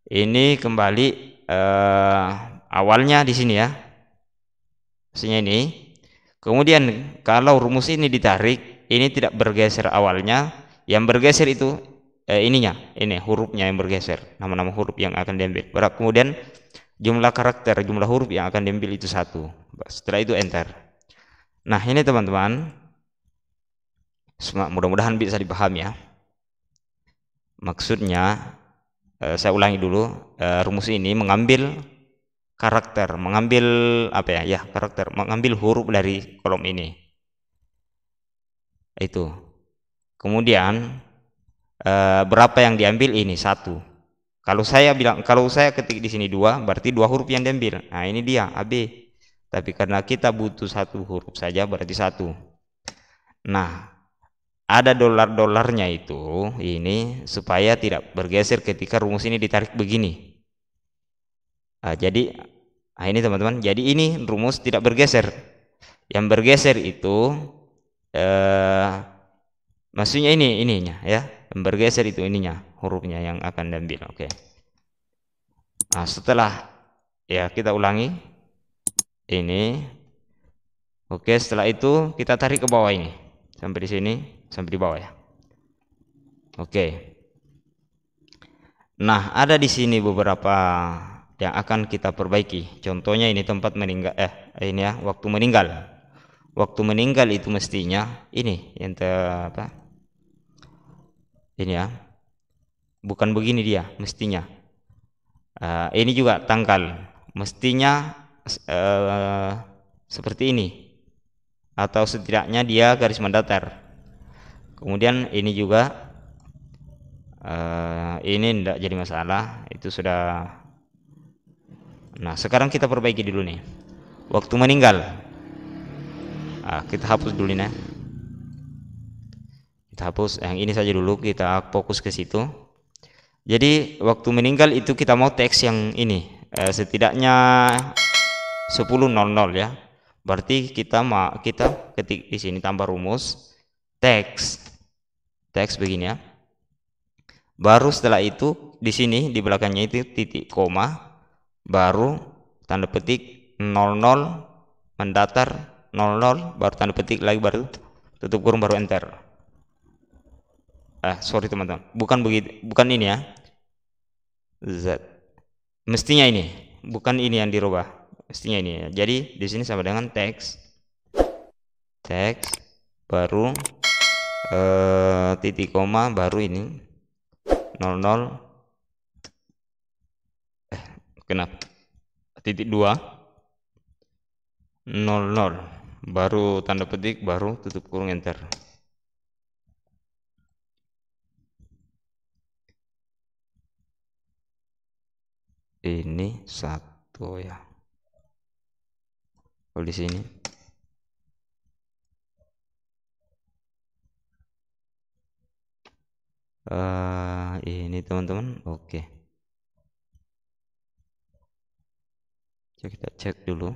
Ini kembali awalnya di sini ya. Maksudnya ini. Kemudian kalau rumus ini ditarik, ini tidak bergeser awalnya. Yang bergeser itu ini hurufnya yang bergeser, nama-nama huruf yang akan diambil. Kemudian jumlah karakter, jumlah huruf yang akan diambil itu 1. Setelah itu enter. Nah, ini teman-teman, mudah-mudahan bisa dipahami ya. Maksudnya saya ulangi dulu, rumus ini mengambil karakter, mengambil apa ya? Karakter, mengambil huruf dari kolom ini. Itu. Kemudian berapa yang diambil ini 1. Kalau saya ketik di sini 2, berarti 2 huruf yang diambil. Nah, ini dia AB. Tapi karena kita butuh 1 huruf saja, berarti 1. Nah, ada dolar-dolarnya itu ini supaya tidak bergeser ketika rumus ini ditarik begini. Jadi ini teman-teman, jadi ini rumus tidak bergeser. Yang bergeser itu maksudnya ininya ya. Yang bergeser itu ininya, hurufnya yang akan diambil. Oke. Nah, setelah ya kita ulangi ini. Oke, setelah itu kita tarik ke bawah ini. Sampai di sini, sampai di bawah ya. Oke. Nah, ada di sini beberapa yang akan kita perbaiki. Contohnya ini tempat meninggal ini ya, waktu meninggal. Waktu meninggal itu mestinya ini yang apa? Ini ya. Bukan begini dia mestinya. Ini juga tanggal. Mestinya seperti ini. Atau setidaknya dia garis mendatar. Kemudian ini juga ini tidak jadi masalah, itu sudah. Nah, sekarang kita perbaiki dulu nih. Waktu meninggal. Kita hapus dulu nih. Kita hapus yang ini saja dulu, kita fokus ke situ. Jadi waktu meninggal itu kita mau teks yang ini setidaknya 10.00 ya. Berarti kita ketik di sini tambah rumus teks begini ya. Baru setelah itu di sini di belakangnya itu titik koma, baru tanda petik 00 mendatar 00, baru tanda petik lagi, baru tutup kurung, baru enter. Sorry teman-teman, bukan begitu, bukan ini ya. Z. Mestinya ini, bukan ini yang dirubah. Mestinya ini ya. Jadi di sini sama dengan teks baru titik koma, baru ini 00 kenapa titik 2 00, baru tanda petik, baru tutup kurung, enter. Ini 1 ya. Kalau di sini ini teman-teman. Oke, kita cek dulu.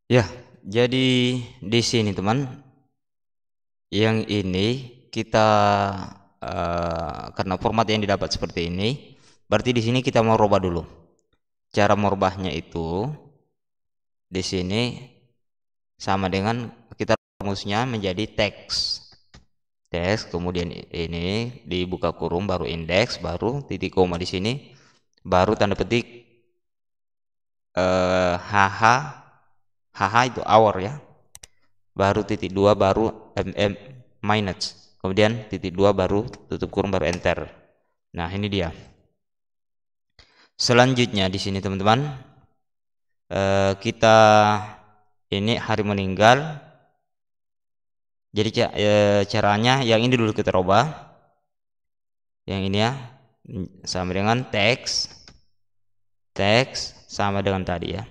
Ya, jadi di sini teman, yang ini kita karena format yang didapat seperti ini, berarti di sini kita mau rubah dulu. Cara merubahnya itu di sini sama dengan kita rumusnya menjadi teks, kemudian ini dibuka kurung, baru indeks, baru titik koma di sini, baru tanda petik HH itu hour ya, baru titik 2, baru minus, kemudian titik 2, baru tutup kurung, baru enter. Nah, ini dia. Selanjutnya di sini teman-teman, kita ini hari meninggal, Jadi caranya yang ini dulu kita rubah. Yang ini ya, sama dengan teks sama dengan tadi ya.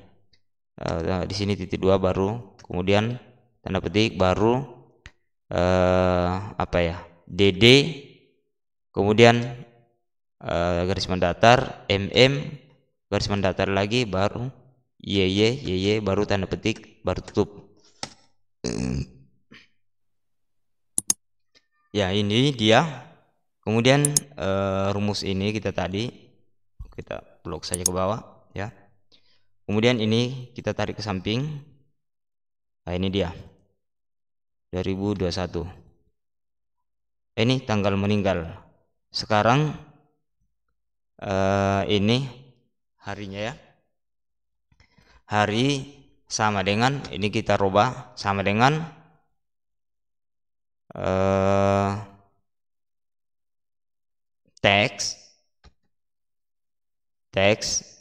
Di sini titik 2 baru, kemudian tanda petik baru apa ya, DD, kemudian garis mendatar, garis mendatar lagi, baru YY, baru tanda petik, baru tutup. Ya, ini dia. Kemudian rumus ini kita blok saja ke bawah ya. Kemudian ini kita tarik ke samping. Nah, ini dia 2021. Ini tanggal meninggal. Sekarang ini harinya ya. Hari sama dengan ini kita rubah sama dengan teks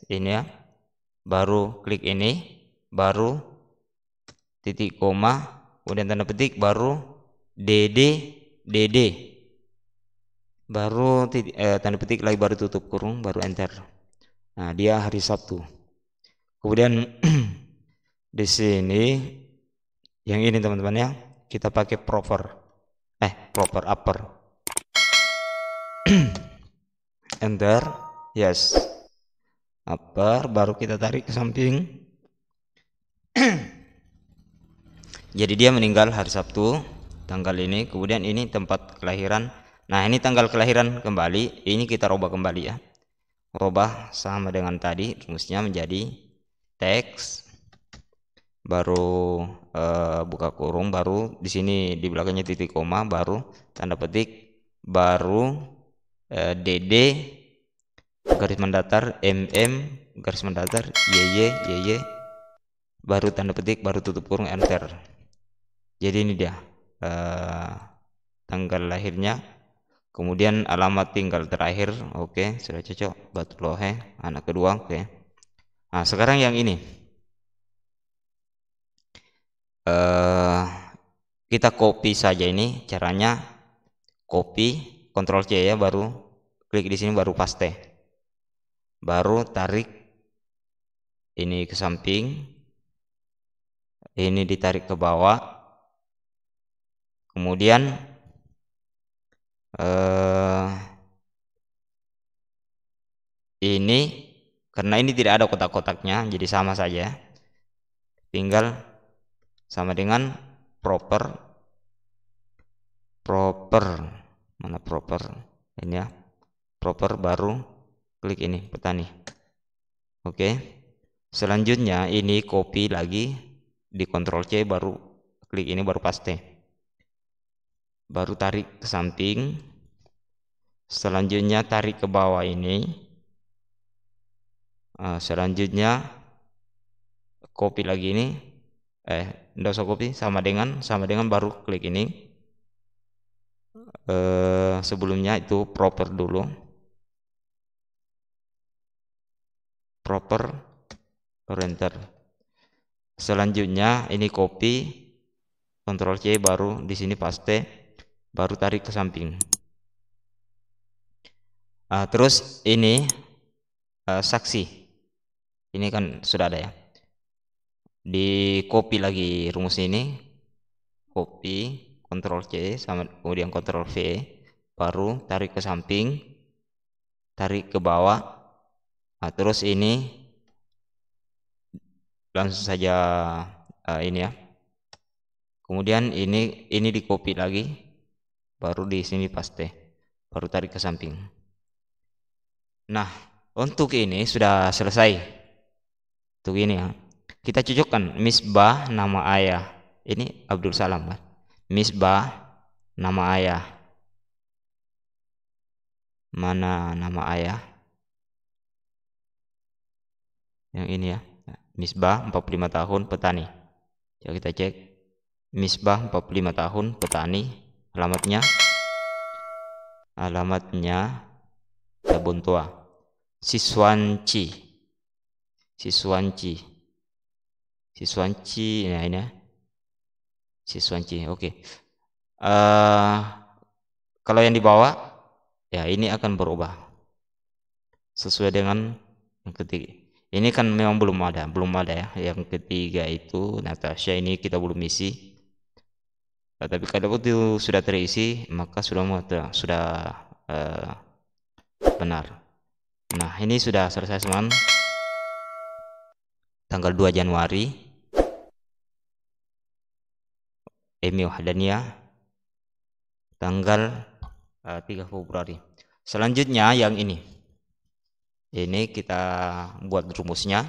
ini ya. Baru klik ini, baru titik koma, kemudian tanda petik, baru DD, baru tanda petik lagi, baru tutup kurung, baru enter. Nah, dia hari Sabtu. Kemudian di sini yang ini teman-teman ya, kita pakai proper upper. Enter, yes, upper, baru kita tarik ke samping. Jadi dia meninggal hari Sabtu tanggal ini. Kemudian ini tempat kelahiran. Nah, ini tanggal kelahiran kembali, ini kita rubah kembali ya. Rubah sama dengan tadi, rumusnya menjadi teks, baru buka kurung, baru di sini di belakangnya titik koma, baru tanda petik, baru DD, garis mendatar, garis mendatar, YY, baru tanda petik, baru tutup kurung, enter. Jadi ini dia tanggal lahirnya, kemudian alamat tinggal terakhir. Oke, sudah cocok. Batu Lohe, anak kedua. Oke. Nah, sekarang yang ini kita copy saja. Ini caranya copy, Ctrl C ya, baru klik di sini, baru paste, baru tarik ini ke samping, ini ditarik ke bawah, kemudian ini karena ini tidak ada kotak-kotaknya, jadi sama saja, tinggal sama dengan proper, mana proper ini ya, proper, baru klik ini petani. Oke, selanjutnya ini copy lagi, di Ctrl C, baru klik ini, baru paste, baru tarik ke samping, selanjutnya tarik ke bawah ini, selanjutnya copy lagi ini, tidak usah copy, sama dengan baru klik ini. Sebelumnya itu proper dulu, proper, baru enter. Selanjutnya ini copy, Ctrl C, baru di sini paste, baru tarik ke samping. Terus ini saksi, ini kan sudah ada ya, di copy lagi rumus ini, copy, Ctrl C, sama kemudian Ctrl V, baru tarik ke samping, tarik ke bawah. Nah, terus ini langsung saja ini ya. Kemudian ini di copy lagi, baru di sini paste, baru tarik ke samping. Nah, untuk ini sudah selesai. Untuk ini ya, kita cocokkan Misbah nama ayah. Ini Abdul Salam kan? Misbah nama ayah. Mana nama ayah? Yang ini ya. Misbah 45 tahun petani. Coba kita cek. Misbah 45 tahun petani. Alamatnya Buntua. Siswanci. Nah ini ya. Siswanci. Oke. Kalau yang di bawah ya ini akan berubah sesuai dengan yang ketiga. Ini kan memang belum ada ya. Yang ketiga itu Natasha, ini kita belum isi. Tapi kalau itu sudah terisi maka sudah benar. Nah, ini sudah selesai teman. Tanggal 2 Januari Emi Wahdaniyah, tanggal 3 Februari. Selanjutnya yang ini kita buat rumusnya.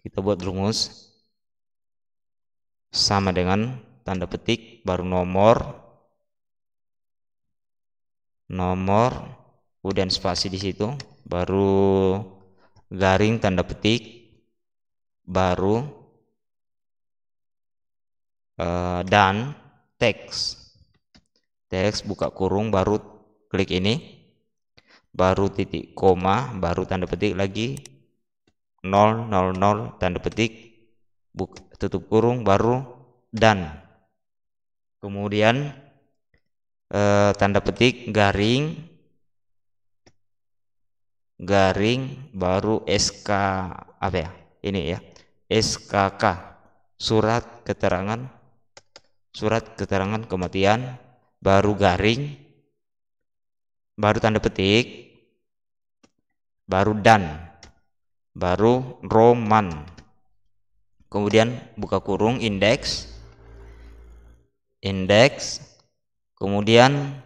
Kita buat rumus sama dengan tanda petik baru nomor kemudian spasi di situ, baru garing tanda petik, baru dan teks buka kurung, baru klik ini, baru titik koma, baru tanda petik lagi 000 tanda petik tutup kurung, baru dan, kemudian tanda petik garing baru SK apa ya ini ya, SKK, surat keterangan kematian, baru garing, baru tanda petik, baru dan, baru Roman, kemudian buka kurung indeks, kemudian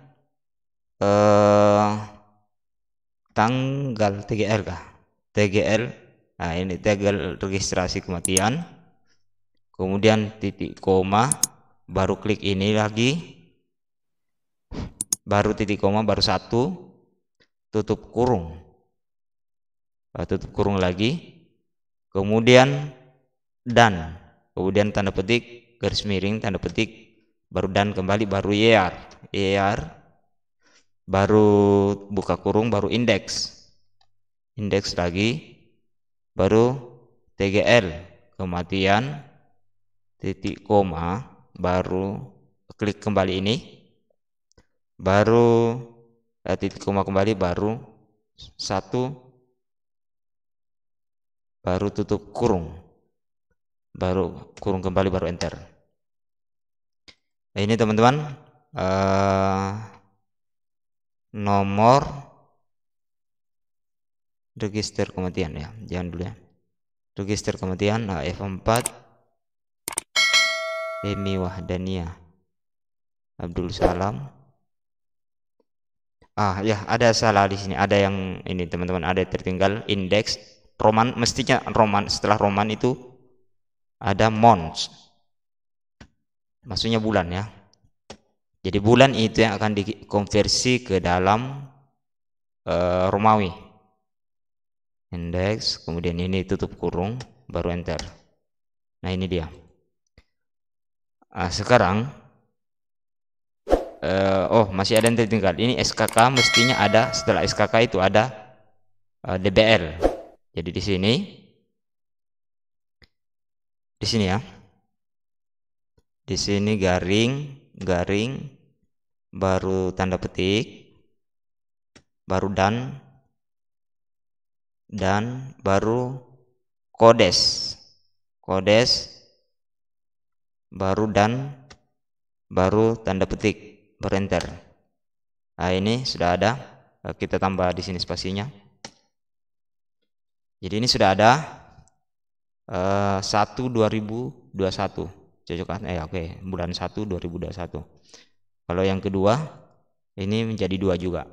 tanggal TGL kah? TGL. Nah, ini tanggal registrasi kematian. Kemudian titik koma, baru klik ini lagi. Baru titik koma, baru 1, tutup kurung. Tutup kurung lagi. Kemudian dan. Kemudian tanda petik garis miring tanda petik, baru dan kembali, baru YR, baru buka kurung, baru indeks lagi, baru TGL kematian, titik koma, baru klik kembali ini, baru titik koma kembali, baru 1, baru tutup kurung, baru kurung kembali, baru enter. Nah, ini teman-teman nomor register kematian ya, jangan dulu ya, register kematian F4 Emi Wahdaniyah Abdul Salam. Ya, ada salah di sini, ada yang ini teman-teman, ada tertinggal indeks Roman, mestinya Roman, setelah Roman itu ada Mons, maksudnya bulan ya. Jadi bulan itu yang akan dikonversi ke dalam Romawi. Indeks, kemudian ini tutup kurung, baru enter. Nah, ini dia. Sekarang masih ada yang tertinggal. Ini SKK, mestinya ada, setelah SKK itu ada DBL. Jadi di sini ya. Di sini garing baru tanda petik, baru dan baru kodes, baru dan, baru tanda petik, baru enter. Nah, ini sudah ada, kita tambah di sini spasinya. Jadi ini sudah ada 1/2021 cocok kan? Oke, bulan 1 2021. Kalau yang kedua ini menjadi 2 juga.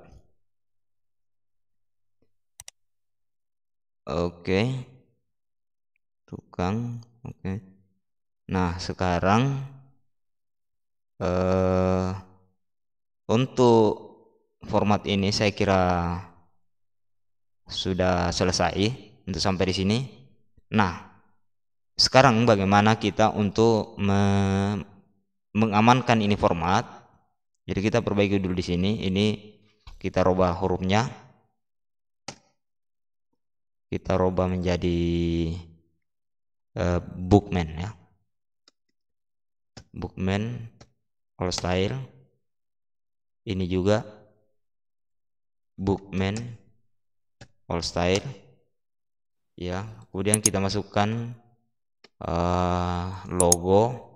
Oke, tukang. Oke. Nah, sekarang untuk format ini saya kira sudah selesai untuk sampai di sini. Nah, sekarang bagaimana kita untuk mengamankan ini format? Jadi kita perbaiki dulu di sini. Ini kita rubah hurufnya. Kita rubah menjadi bookman ya. bookman all style, ini juga bookman all style ya. Kemudian kita masukkan logo.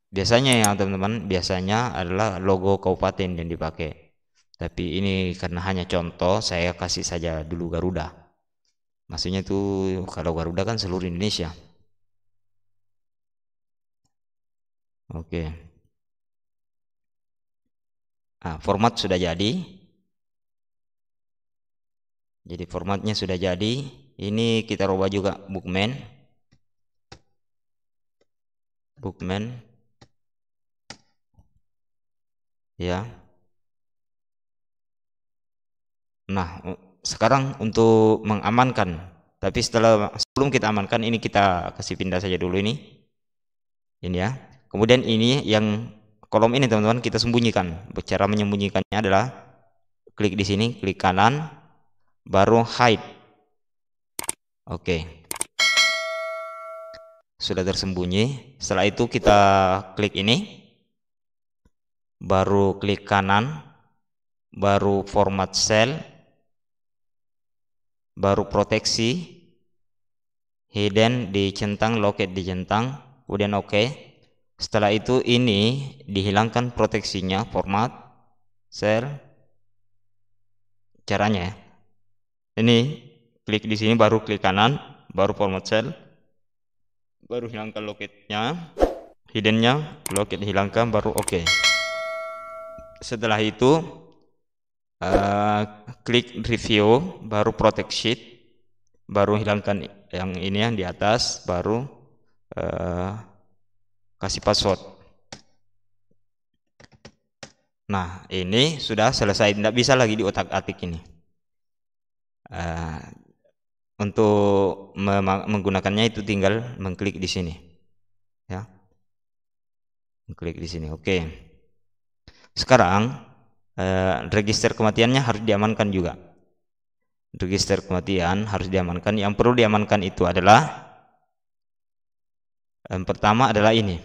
Biasanya ya teman-teman, biasanya adalah logo kabupaten yang dipakai, tapi ini karena hanya contoh, saya kasih saja dulu Garuda. Maksudnya itu kalau Garuda kan seluruh Indonesia. Oke. Format sudah jadi. Jadi formatnya sudah jadi. Ini kita rubah juga bookman. Ya. Nah, sekarang untuk mengamankan, tapi sebelum kita amankan, ini kita kasih pindah saja dulu ini ya. Kemudian ini yang kolom ini teman-teman kita sembunyikan. Cara menyembunyikannya adalah klik di sini, klik kanan, baru hide. Oke. Sudah tersembunyi. Setelah itu kita klik ini, baru klik kanan, baru format cell, baru proteksi, hidden dicentang, locate dicentang, kemudian oke. Setelah itu ini dihilangkan proteksinya, format cell. Caranya ya, ini klik di sini, baru klik kanan, baru format cell, baru hilangkan locate-nya, hidden-nya, locate hilangkan, baru oke. Setelah itu klik review, baru protect sheet, baru hilangkan yang ini yang di atas, baru kasih password. Nah, ini sudah selesai, tidak bisa lagi diotak-atik ini. Untuk menggunakannya itu tinggal mengklik di sini, ya, mengklik di sini. Oke. Sekarang register kematiannya harus diamankan juga. Register kematian harus diamankan. Yang perlu diamankan itu adalah yang pertama adalah ini.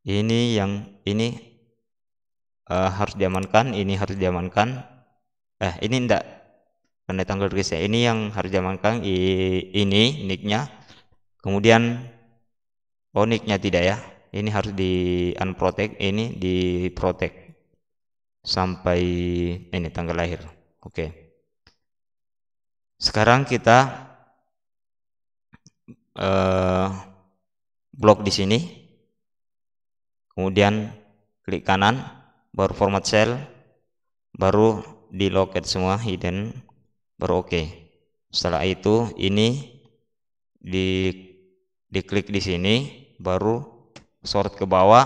Ini yang ini harus diamankan. Ini harus diamankan. Ini enggak, karena tanggal register. Ini yang harus diamankan. Ini nicknya. Kemudian nicknya tidak ya. Ini harus di unprotect. Ini di protect sampai ini tanggal lahir. Oke. Sekarang kita blok di sini, kemudian klik kanan, baru format cell, baru di locate semua, hidden, baru oke. Setelah itu ini diklik di sini, baru sort ke bawah,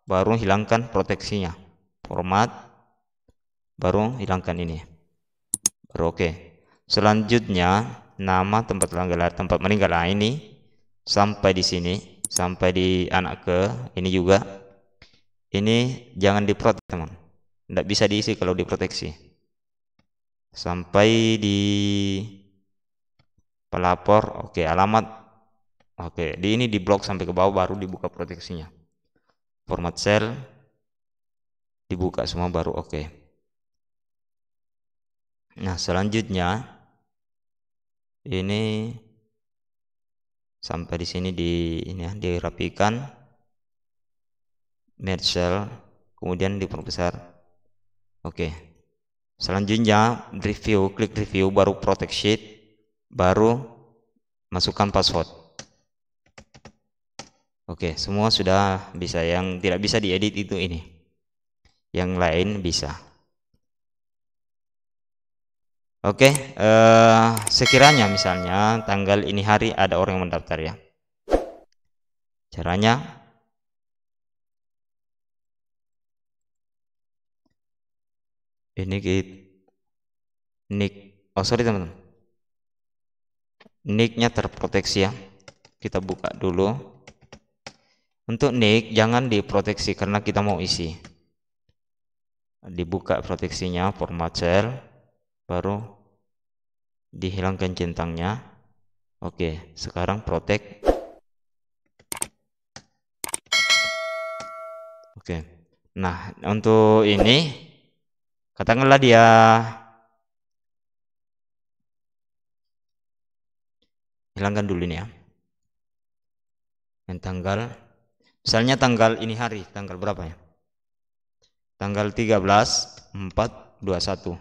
baru hilangkan proteksinya, format, baru hilangkan ini, baru oke. Selanjutnya nama tempat meninggal ini sampai di sini, sampai di anak ke ini juga. Ini jangan diprotek teman, tidak bisa diisi kalau diproteksi. Sampai di pelapor, oke, alamat, oke, di ini diblok sampai ke bawah, baru dibuka proteksinya. Format cell dibuka semua, baru oke. Nah, selanjutnya ini sampai di sini dirapikan, merge cell, kemudian diperbesar. Oke. Selanjutnya review, klik review, baru protect sheet, baru masukkan password. Oke, semua sudah bisa. Yang tidak bisa diedit itu ini. Yang lain bisa. Oke, sekiranya misalnya tanggal ini hari ada orang yang mendaftar ya. Caranya ini nick, sorry teman-teman, nicknya terproteksi ya. Kita buka dulu. Untuk nick jangan diproteksi karena kita mau isi. Dibuka proteksinya, format cell, baru dihilangkan centangnya. Oke, sekarang protect. Oke. Nah, untuk ini katakanlah dia hilangkan dulu ini ya. Yang tanggal, misalnya tanggal ini hari, tanggal berapa ya? Tanggal 13/4/21.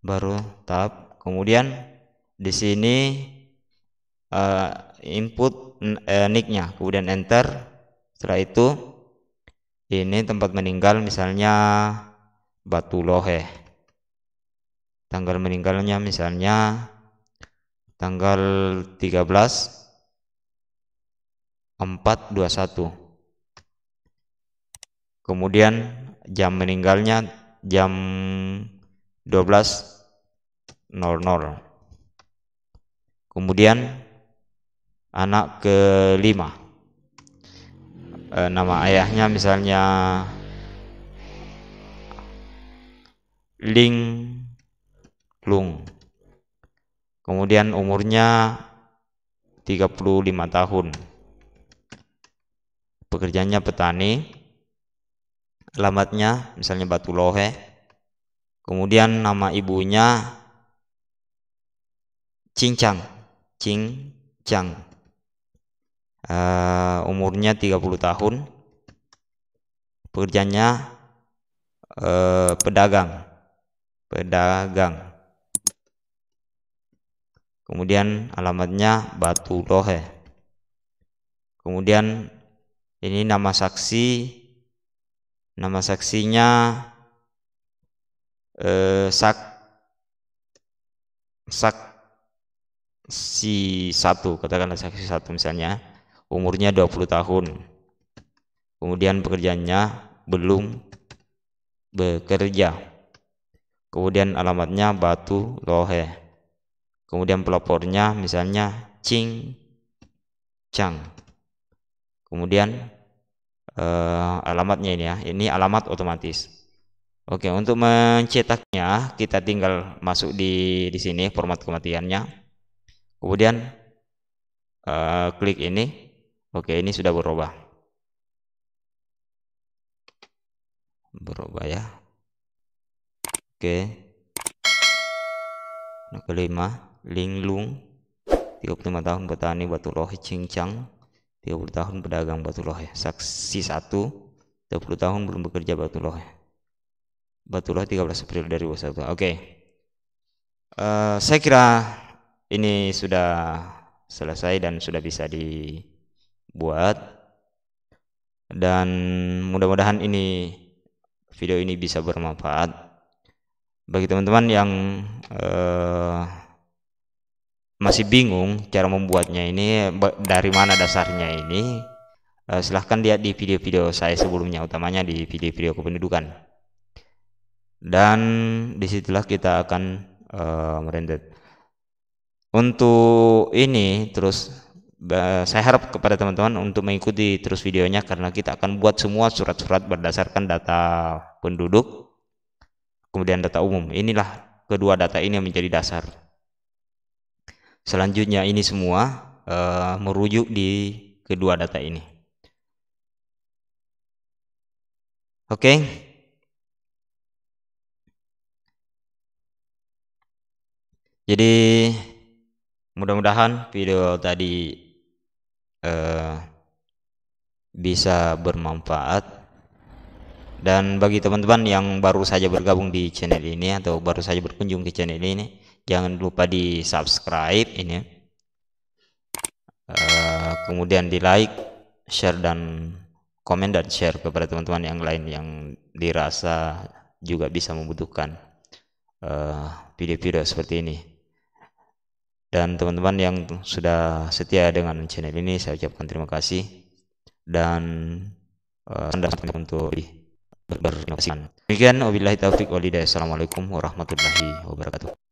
Baru tab. Kemudian di sini input nicknya, kemudian enter. Setelah itu ini tempat meninggal, misalnya Batu Lohe. Tanggal meninggalnya misalnya tanggal 13/4/21. Kemudian jam meninggalnya jam 12.00. Kemudian anak kelima, nama ayahnya misalnya Ling Lung. Kemudian umurnya 35 tahun. Pekerjaannya petani. Alamatnya misalnya Batu Lohe. Kemudian nama ibunya Cincang. Umurnya 30 tahun. Pekerjaannya pedagang. Kemudian alamatnya Batu Lohe. Kemudian ini nama saksinya saksi 1, katakanlah saksi 1 misalnya, umurnya 20 tahun. Kemudian pekerjaannya belum bekerja. Kemudian alamatnya Batu Lohe. Kemudian pelapornya misalnya Chang. Kemudian alamatnya ini ya, ini alamat otomatis. Oke, untuk mencetaknya kita tinggal masuk di sini format kematiannya. Kemudian klik ini. Oke, ini sudah berubah ya. Oke. Nah, kelima, Ling Lung, 35 tahun petani Batu Lohe. Cincang, 30 tahun pedagang Batu Lohe. Saksi 1, 20 tahun belum bekerja Batu Lohe. Batu Lohe 13 April dari 21. Oke. Saya kira ini sudah selesai dan sudah bisa dibuat. Dan mudah-mudahan video ini bisa bermanfaat bagi teman-teman yang masih bingung cara membuatnya ini, dari mana dasarnya ini. Silahkan lihat di video-video saya sebelumnya, utamanya di video-video kependudukan, dan disitulah kita akan merender. Untuk ini terus saya harap kepada teman-teman untuk mengikuti terus videonya, karena kita akan buat semua surat-surat berdasarkan data penduduk, kemudian data umum. Inilah kedua data ini yang menjadi dasar. Selanjutnya ini semua merujuk di kedua data ini. Oke. Jadi mudah-mudahan video tadi bisa bermanfaat. Dan bagi teman-teman yang baru saja bergabung di channel ini atau baru saja berkunjung ke channel ini, jangan lupa di subscribe ini, kemudian di like, share, dan komen dan share kepada teman-teman yang lain yang dirasa juga bisa membutuhkan video-video seperti ini. Dan teman-teman yang sudah setia dengan channel ini, saya ucapkan terima kasih dan untuk berinovasi. Demikian, wabillahi taufiq walhidayah. Assalamualaikum warahmatullahi wabarakatuh.